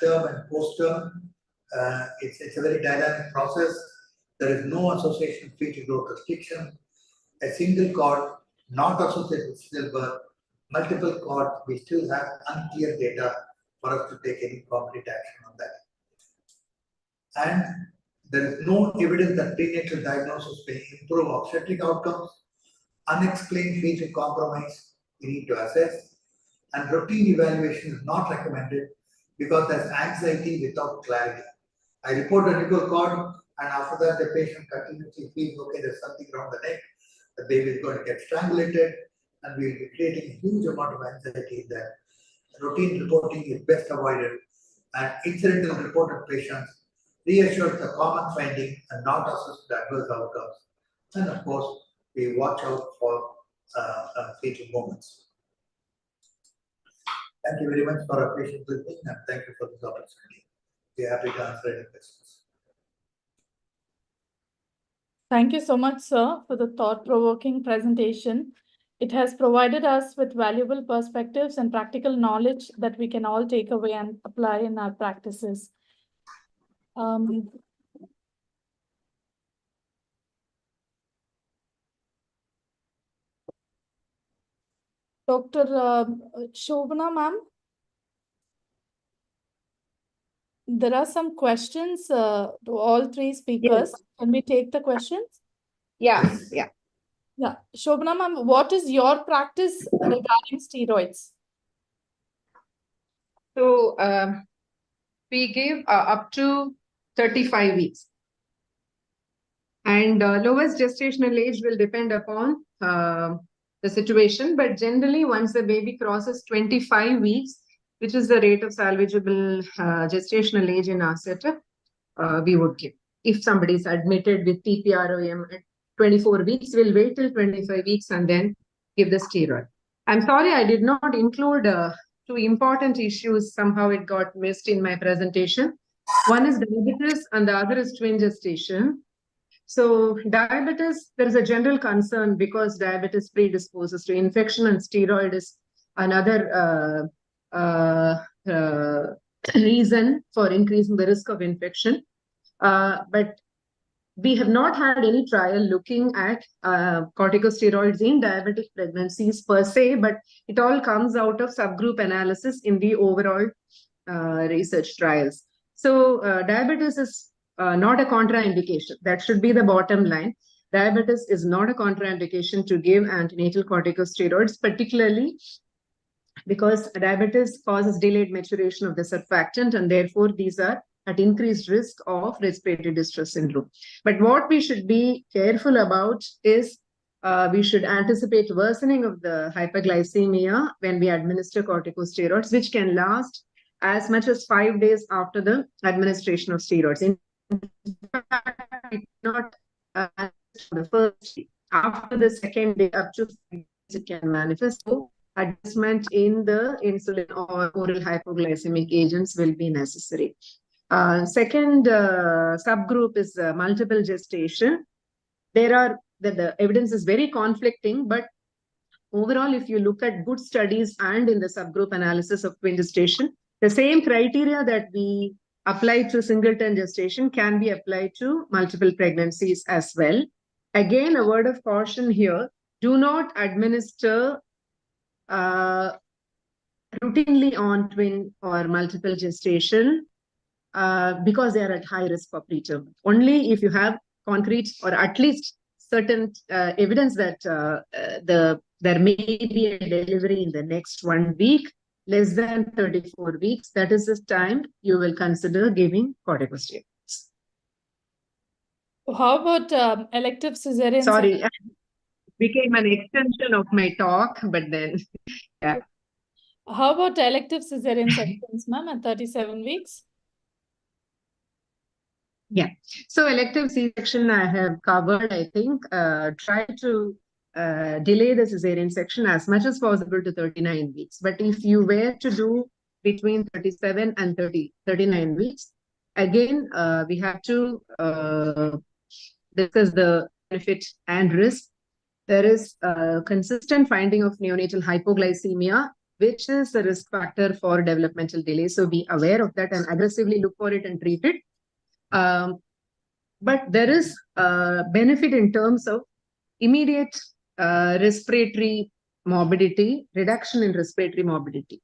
term and post-term. It's a very dynamic process. There is no association with fetal growth restriction. A single cord not associated with stillbirth. Multiple cord, we still have unclear data for us to take any concrete action on that. And there is no evidence that prenatal diagnosis may improve obstetric outcomes. Unexplained fetal compromise, we need to assess. And routine evaluation is not recommended because there's anxiety without clarity. I report a nuchal cord, and after that, the patient continuously feels, okay, there's something around the neck, the baby is going to get strangulated, and we'll be creating a huge amount of anxiety in that. Routine reporting is best avoided, and incidental reported patients reassure the common finding and not associated with adverse outcomes. And of course, we watch out for fetal movements. Thank you very much for your patience with me, and thank you for this opportunity. Be happy to answer any questions. Thank you so much, sir, for the thought-provoking presentation. It has provided us with valuable perspectives and practical knowledge that we can all take away and apply in our practices. Dr. Shobana, ma'am, there are some questions to all three speakers. Yes. Can we take the questions? Yeah. Yeah. Shobana, ma'am, what is your practice regarding steroids? So we give up to 35 weeks. And lowest gestational age will depend upon the situation. But generally, once the baby crosses 25 weeks, which is the rate of salvageable gestational age in our setup, we would give. If somebody is admitted with TPROM at 24 weeks, we'll wait till 25 weeks and then give the steroid. I'm sorry I did not include two important issues. Somehow it got missed in my presentation. One is diabetes and the other is twin gestation. So diabetes, there is a general concern because diabetes predisposes to infection and steroid is another reason for increasing the risk of infection. But we have not had any trial looking at corticosteroids in diabetic pregnancies per se, but it all comes out of subgroup analysis in the overall research trials. So diabetes is not a contraindication. That should be the bottom line. Diabetes is not a contraindication to give antenatal corticosteroids, particularly because diabetes causes delayed maturation of the surfactant, and therefore these are at increased risk of respiratory distress syndrome. But what we should be careful about is we should anticipate worsening of the hyperglycemia when we administer corticosteroids, which can last as much as 5 days after the administration of steroids. In fact, not the first day. After the second day, up to 5 days, it can manifest. So adjustment in the insulin or oral hypoglycemic agents will be necessary. Second subgroup is multiple gestation. The evidence is very conflicting, but overall, if you look at good studies and in the subgroup analysis of twin gestation, the same criteria that we apply to singleton gestation can be applied to multiple pregnancies as well. Again, a word of caution here, do not administer routinely on twin or multiple gestation because they are at high risk for preterm. Only if you have concrete or at least certain evidence that there may be a delivery in the next 1 week, less than 34 weeks, that is the time you will consider giving corticosteroids. How about elective cesarean? Sorry, it became an extension of my talk, but then, yeah. How about elective cesarean sections, ma'am, at 37 weeks? Yeah, so elective C-section I have covered, I think. Try to delay the cesarean section as much as possible to 39 weeks. But if you were to do between 37 and 39 weeks, again, we have to discuss the benefit and risk. There is a consistent finding of neonatal hypoglycemia, which is a risk factor for developmental delay. So be aware of that and aggressively look for it and treat it. But there is a benefit in terms of immediate respiratory morbidity, reduction in respiratory morbidity.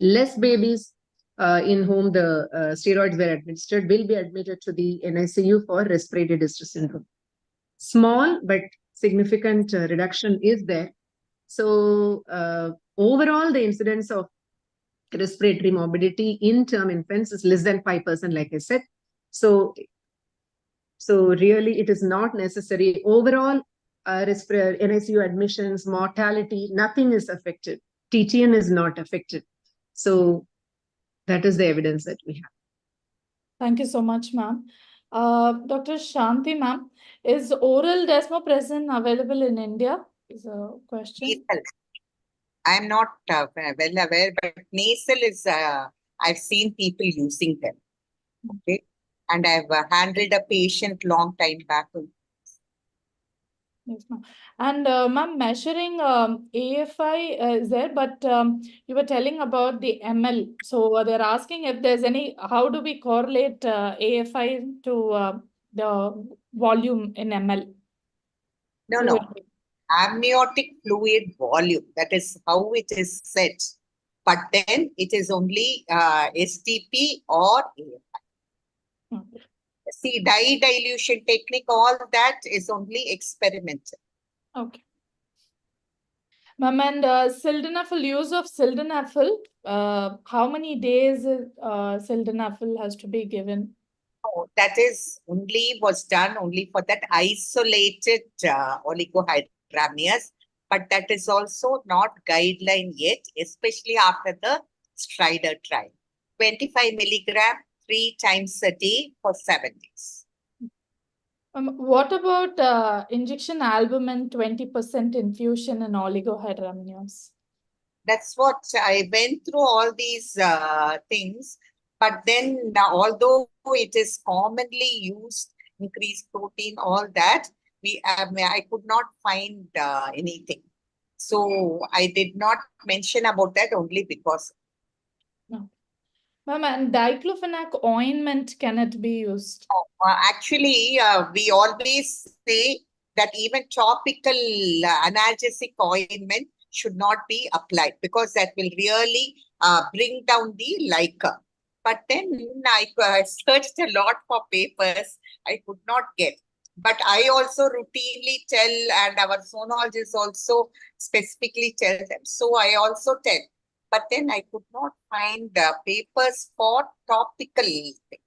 Less babies in whom the steroids were administered will be admitted to the NICU for respiratory distress syndrome. Small but significant reduction is there. So overall, the incidence of respiratory morbidity in term infants is less than 5%, like I said. So really, it is not necessary. Overall, NICU admissions, mortality, nothing is affected. TTN is not affected. So that is the evidence that we have. Thank you so much, ma'am. Dr. Shanti, ma'am, is oral desmopressin available in India? Is a question. Nasal. I'm not well aware, but nasal is, I've seen people using them. Okay. And I've handled a patient long time back. Yes, ma'am. And ma'am, measuring AFI is there, but you were telling about the ml. So they're asking if there's any, how do we correlate AFI to the volume in ml? No. Amniotic fluid volume, that is how it is set. But then it is only STP or AFI. Okay. See, dye dilution technique, all that is only experimental. Okay. Ma'am, and sildenafil, use of sildenafil, how many days sildenafil has to be given? Oh, that is was done only for that isolated oligohydramnios, but that is also not guideline yet, especially after the Strider trial. 25 milligram 3 times a day for 7 days. What about injection albumin 20% infusion in oligohydramnios? That's what I went through all these things. But then, although it is commonly used, increased protein, all that, I could not find anything. So I did not mention about that only because. No. Ma'am, and diclofenac ointment, can it be used? Actually, we always say that even topical analgesic ointment should not be applied because that will really bring down the liquor. But then I searched a lot for papers. I could not get. But I also routinely tell, and our phonologists also specifically tell them. So I also tell. But then I could not find papers for topical thing.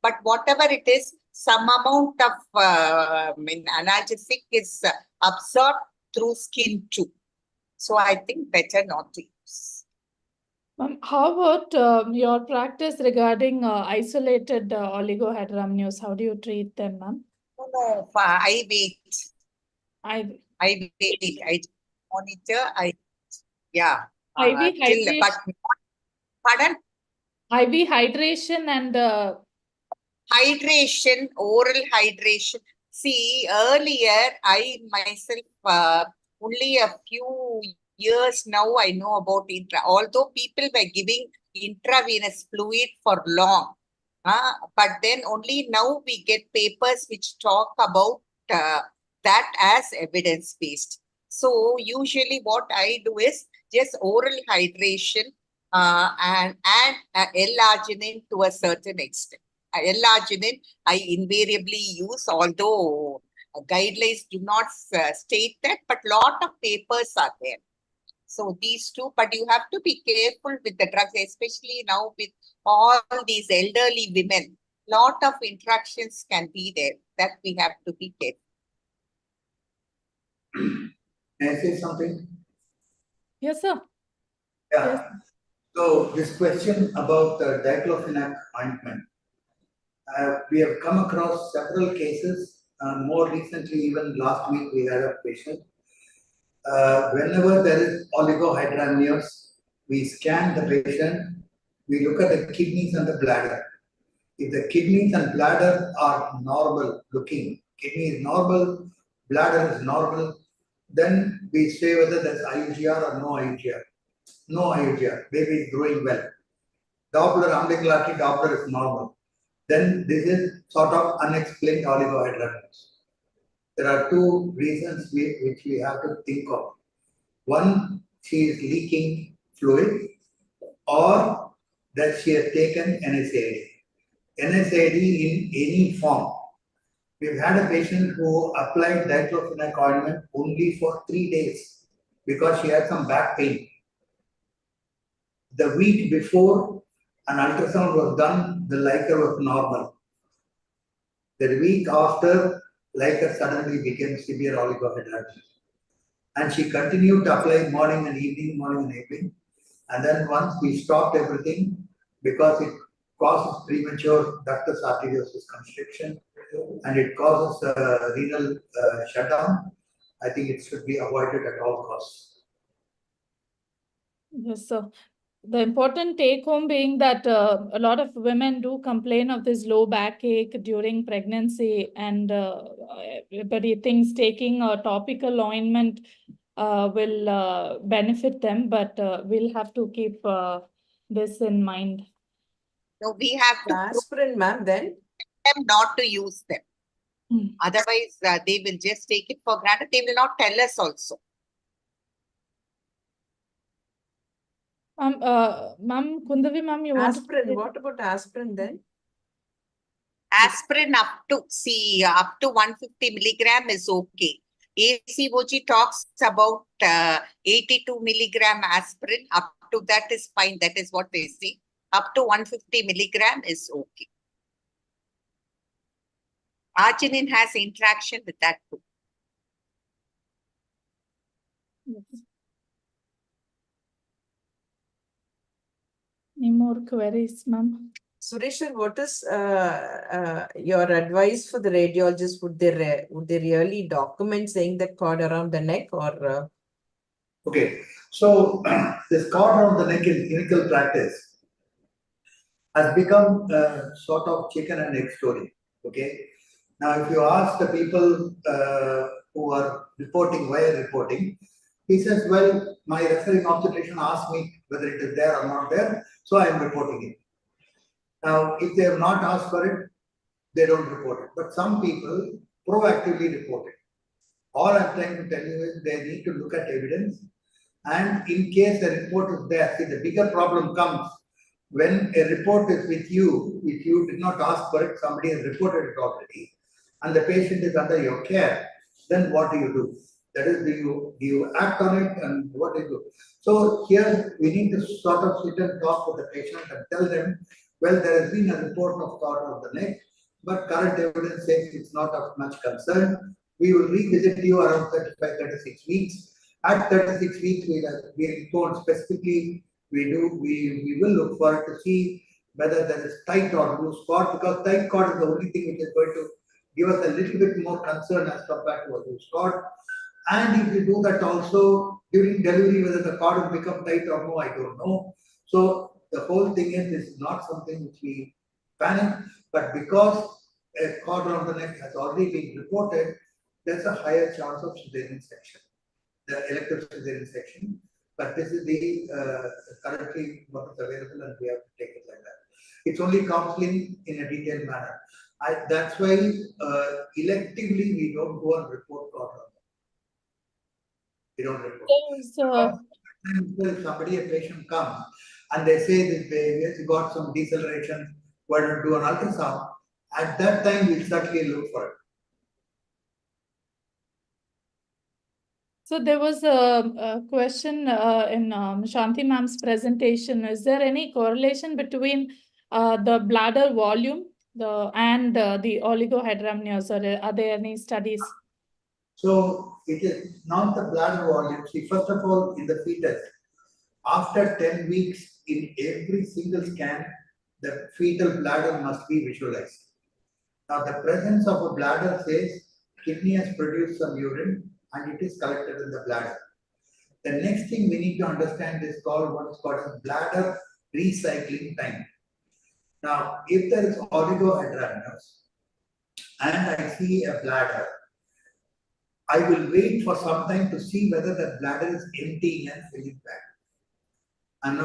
But whatever it is, some amount of analgesic is absorbed through skin too. So I think better not to use. How about your practice regarding isolated oligohydramnios? How do you treat them, ma'am? No, I wait. I I wait. I monitor. Yeah. IV Till, but pardon? IV hydration and Hydration, oral hydration. See, earlier I myself, only a few years now I know about although people were giving intravenous fluid for long, but then only now we get papers which talk about that as evidence-based. So usually what I do is just oral hydration and L-arginine to a certain extent. L-arginine I invariably use, although guidelines do not state that, but lot of papers are there. So these two, but you have to be careful with the drugs, especially now with all these elderly women. Lot of interactions can be there that we have to be careful. May I say something? yes, sir. Yeah. Yes. So this question about the diclofenac ointment, we have come across several cases. More recently, even last week, we had a patient. Whenever there is oligohydramnios, we scan the patient. We look at the kidneys and the bladder. If the kidneys and bladder are normal looking, kidney is normal, bladder is normal, then we say whether there's IUGR or no IUGR. No IUGR, baby is growing well. Doppler, umbilical Doppler is normal. Then this is sort of unexplained oligohydramnios. There are two reasons which we have to think of. One, she is leaking fluid, or that she has taken NSAID. NSAID in any form. We've had a patient who applied diclofenac ointment only for 3 days because she had some back pain. The week before an ultrasound was done, the liquor was normal. The week after, liquor suddenly became severe oligohydramnios. And she continued to apply morning and evening. And then once we stopped everything, because it causes premature ductus arteriosus constriction and it causes renal shutdown, I think it should be avoided at all costs. Yes, sir. The important take home being that a lot of women do complain of this low backache during pregnancy, and everybody thinks taking a topical ointment will benefit them, but we'll have to keep this in mind. No, we have to Aspirin, ma'am, then? them not to use them. Otherwise, they will just take it for granted. They will not tell us also. Ma'am, Kundavi, ma'am, you want Aspirin, to... what about aspirin then? Aspirin up to 150 milligram is okay. ACOG talks about 82 milligram aspirin. Up to that is fine. That is what they say. Up to 150 milligram is okay. Arginine has interaction with that too. Yes. Any more queries, ma'am? Suresh, what is your advice for the radiologist? Would they really document saying the cord around the neck or? Okay, So this cord around the neck in clinical practice has become a sort of chicken and egg story. Okay. Now, if you ask the people who are reporting, why are reporting, he says, well, my referring obstetrician asked me whether it is there or not there, so I am reporting it. Now, if they have not asked for it, they don't report it. But some people proactively report it. All I'm trying to tell you is they need to look at evidence, and in case the report is there, see, the bigger problem comes when a report is with you, if you did not ask for it, somebody has reported it already, and the patient is under your care, then what do? That is, do you act on it, and what do you do? So here we need to sort of sit and talk with the patient and tell them, well, there has been a report of cord of the neck, but current evidence says it's not of much concern. We will revisit you around 35, 36 weeks. At 36 weeks, we report specifically. We will look for it to see whether there is tight or loose cord, because tight cord is the only thing which is going to give us a little bit more concern as compared to a loose cord. And if you do that also during delivery, whether the cord will become tight or no, I don't know. So the whole thing is, this is not something which we panic, but because a cord around the neck has already been reported, there's a higher chance of cesarean section, the elective cesarean section. But this is the currently what is available, and we have to take it like that. It's only counseling in a detailed manner. That's why electively we don't go and report cord around. We don't report. If somebody, a patient comes and they say this baby has got some deceleration, why don't do an ultrasound? At that time, we'll certainly look for it. So there was a question in Shanti ma'am's presentation. Is there any correlation between the bladder volume and the oligohydramnios, or are there any studies? So it is not the bladder volume. See, first of all, in the fetus, after 10 weeks, in every single scan, the fetal bladder must be visualized. Now, the presence of a bladder says kidney has produced some urine and it is collected in the bladder. The next thing we need to understand is called what is called as bladder recycling time. Now, if there is oligohydramnios and I see a bladder, I will wait for some time to see whether the bladder is emptying and filling back. And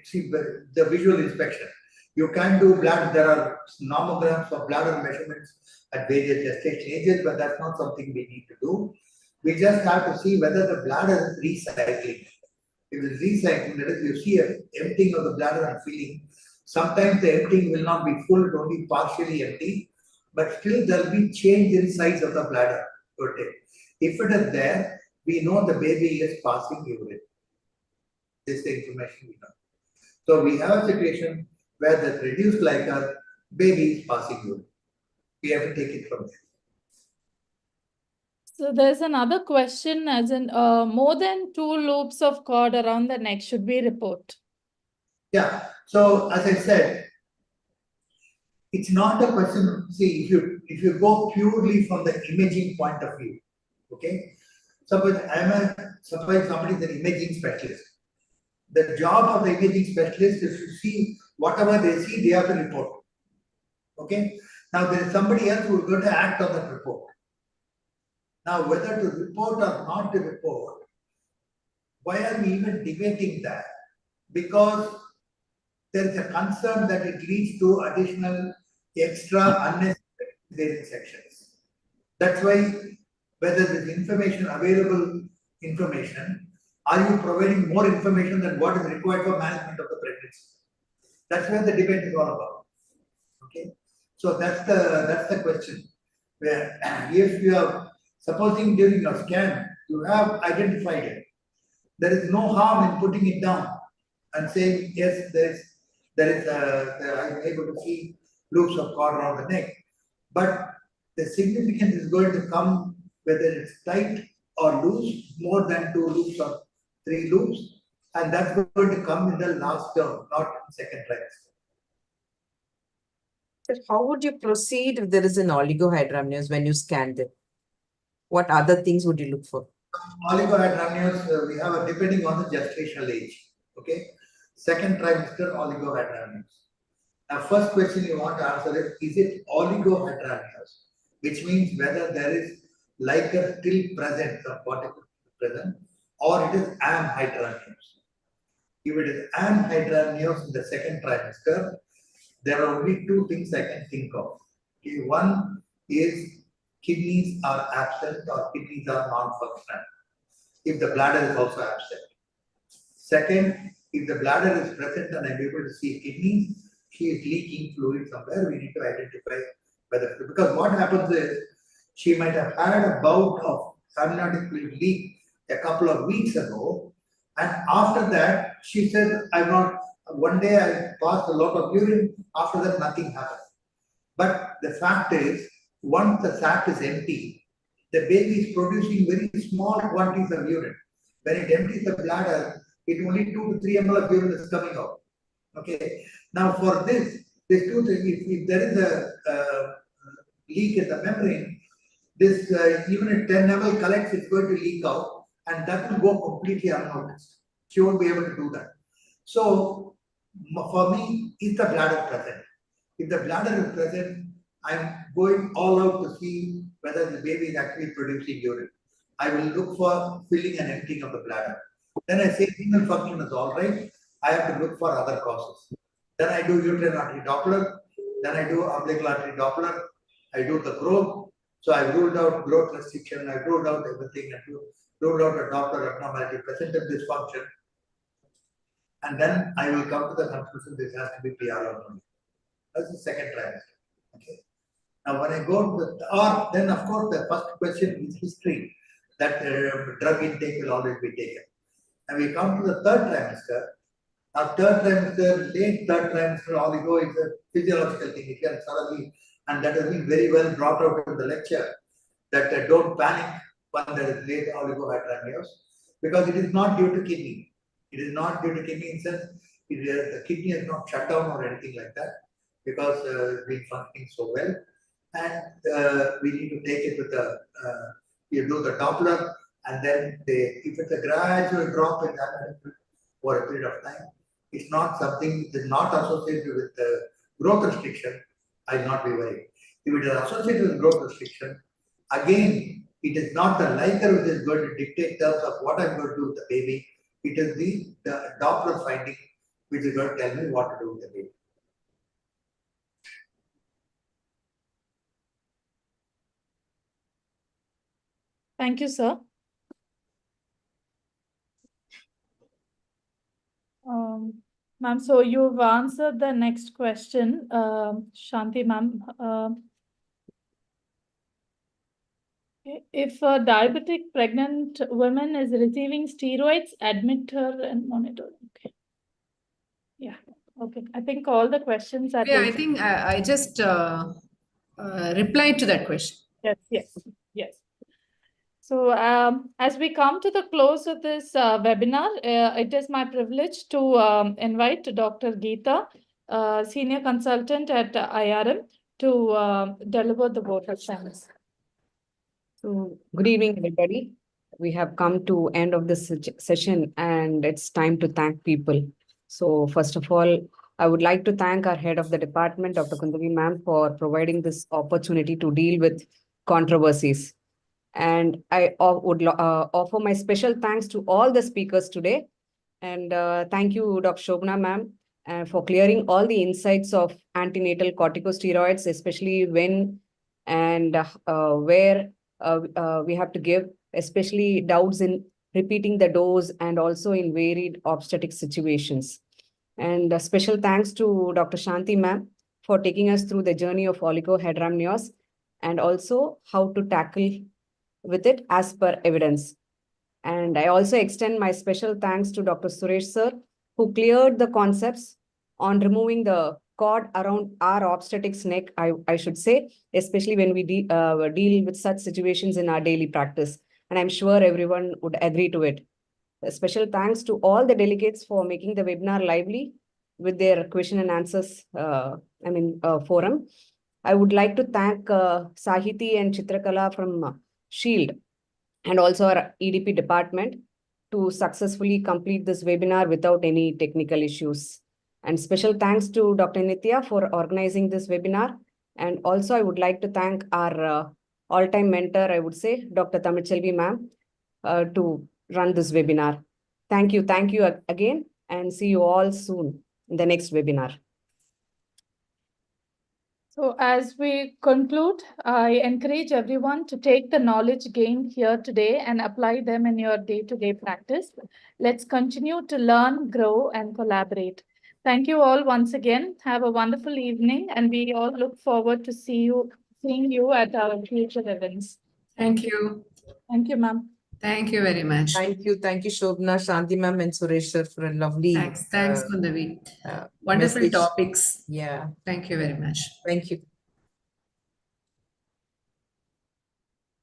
see the visual inspection. You can do bladder, there are normograms for bladder measurements at various gestation ages, but that's not something we need to do. We just have to see whether the bladder is recycling. If it is recycling, that is, you see an emptying of the bladder and filling. Sometimes the emptying will not be full, it will be partially empty, but still there will be change in size of the bladder per day. If it is there, we know the baby is passing urine. This is the information we know. So we have a situation where the reduced glycan, baby is passing urine. We have to take it from there. So there's another question, as in more than 2 loops of cord around the neck, should we report? Yeah. So as I said, it's not a question. See, if you go purely from the imaging point of view, okay. Suppose somebody is an imaging specialist. The job of the imaging specialist is to see whatever they see, they have to report. Okay. Now there is somebody else who is going to act on that report. Now, whether to report or not to report, why are we even debating that? Because there is a concern that it leads to additional extra unnecessary sections. That's why whether this information, available information, are you providing more information than what is required for management of the pregnancy? That's where the debate is all about. Okay, so that's the question. Where if you have, supposing during your scan you have identified it, there is no harm in putting it down and saying yes, I'm able to see loops of cord around the neck. But the significance is going to come whether it's tight or loose, more than 2 loops or 3 loops, and that's going to come in the last term, not in second trimester. How would you proceed if there is an oligohydramnios when you scan them? What other things would you look for? Oligohydramnios, we have a depending on the gestational age. Okay. Second trimester oligohydramnios. Now, first question you want to answer is it oligohydramnios, which means whether there is liquor still present, some particle present, or it is amhydramnios. If it is amhydramnios in the second trimester, there are only two things I can think of. Okay, one is kidneys are absent or kidneys are non-functional if the bladder is also absent. Second, if the bladder is present and I'm able to see kidneys, she is leaking fluid somewhere, we need to identify whether, because what happens is she might have had a bout of amniotic fluid leak a couple of weeks ago, and after that she said, I'm not, one day I passed a lot of urine, after that nothing happened. But the fact is, once the sac is empty, the baby is producing very small quantities of urine. When it empties the bladder, it only 2 to 3 ml of urine is coming out. Okay. Now for this, these two things, if there is a leak in the membrane, this even if 10 ml collects, it's going to leak out, and that will go completely unnoticed. She won't be able to do that. So for me, is the bladder present? If the bladder is present, I'm going all out to see whether the baby is actually producing urine. I will look for filling and emptying of the bladder. Then I say renal function is all right. I have to look for other causes. Then I do uterine artery Doppler. Then I do umbilical artery Doppler. I do the growth. So I ruled out growth restriction. I ruled out everything. I ruled out a Doppler abnormality, placental dysfunction. And then I will come to the conclusion this has to be PRO only. That's the second trimester. Okay. Now, when I go to the, or then of course the first question is history, that drug intake will always be taken. And we come to the third trimester. Now, third trimester, late third trimester, oligo is a physiological thing. It can suddenly, and that has been very well brought out in the lecture, that don't panic when there is late oligohydramnios, because it is not due to kidney. It is not due to kidney in sense, the kidney is not shut down or anything like that, because it's been functioning so well. And we need to take it with the, you do the Doppler, and then if it's a gradual drop in that over a period of time, it's not something that is not associated with growth restriction, I will not be worried. If it is associated with growth restriction, again, it is not the liker which is going to dictate terms of what I'm going to do with the baby. It is the Doppler finding which is going to tell me what to do with the baby. Thank you, sir. Ma'am, so you've answered the next question, Shanti ma'am. If a diabetic pregnant woman is receiving steroids, admit her and monitor. Okay. Yeah. Okay. I think all the questions are. Yeah, I think I just replied to that question. Yes. Yes. Yes. So as we come to the close of this webinar, it is my privilege to invite Dr. Geeta, Senior Consultant at IRM, to deliver the vote of thanks. So, good evening, everybody. We have come to end of this session and it's time to thank people. So first of all, I would like to thank our head of the department, Dr. Kundavi ma'am, for providing this opportunity to deal with controversies. And I would offer my special thanks to all the speakers today. And thank you, Dr. Shobana ma'am, for clearing all the insights of antenatal corticosteroids, especially when and where we have to give, especially doubts in repeating the dose and also in varied obstetric situations. And a special thanks to Dr. Shanti ma'am for taking us through the journey of oligohydramnios and also how to tackle with it as per evidence. And I also extend my special thanks to Dr. Suresh sir, who cleared the concepts on removing the cord around our obstetric's neck, I should say, especially when we deal with such situations in our daily practice. And I'm sure everyone would agree to it. A special thanks to all the delegates for making the webinar lively with their question and answers forum. I would like to thank Sahiti and Chitrakala from Shield and also our EDP department to successfully complete this webinar without any technical issues. And special thanks to Dr. Nitya for organizing this webinar. And also I would like to thank our all-time mentor, I would say, Dr. Tamichelvi ma'am, to run this webinar. Thank you again, and see you all soon in the next webinar. So as we conclude, I encourage everyone to take the knowledge gained here today and apply them in your day-to-day practice. Let's continue to learn, grow, and collaborate. Thank you all once again. Have a wonderful evening, and we all look forward to seeing you at our future events. Thank you. Thank you, ma'am. Thank you very much. Thank you, Shobna, Shanti ma'am, and Suresh sir for a lovely. Thanks, Kundavi. Wonderful message. topics. Yeah. Thank you very much. Thank you.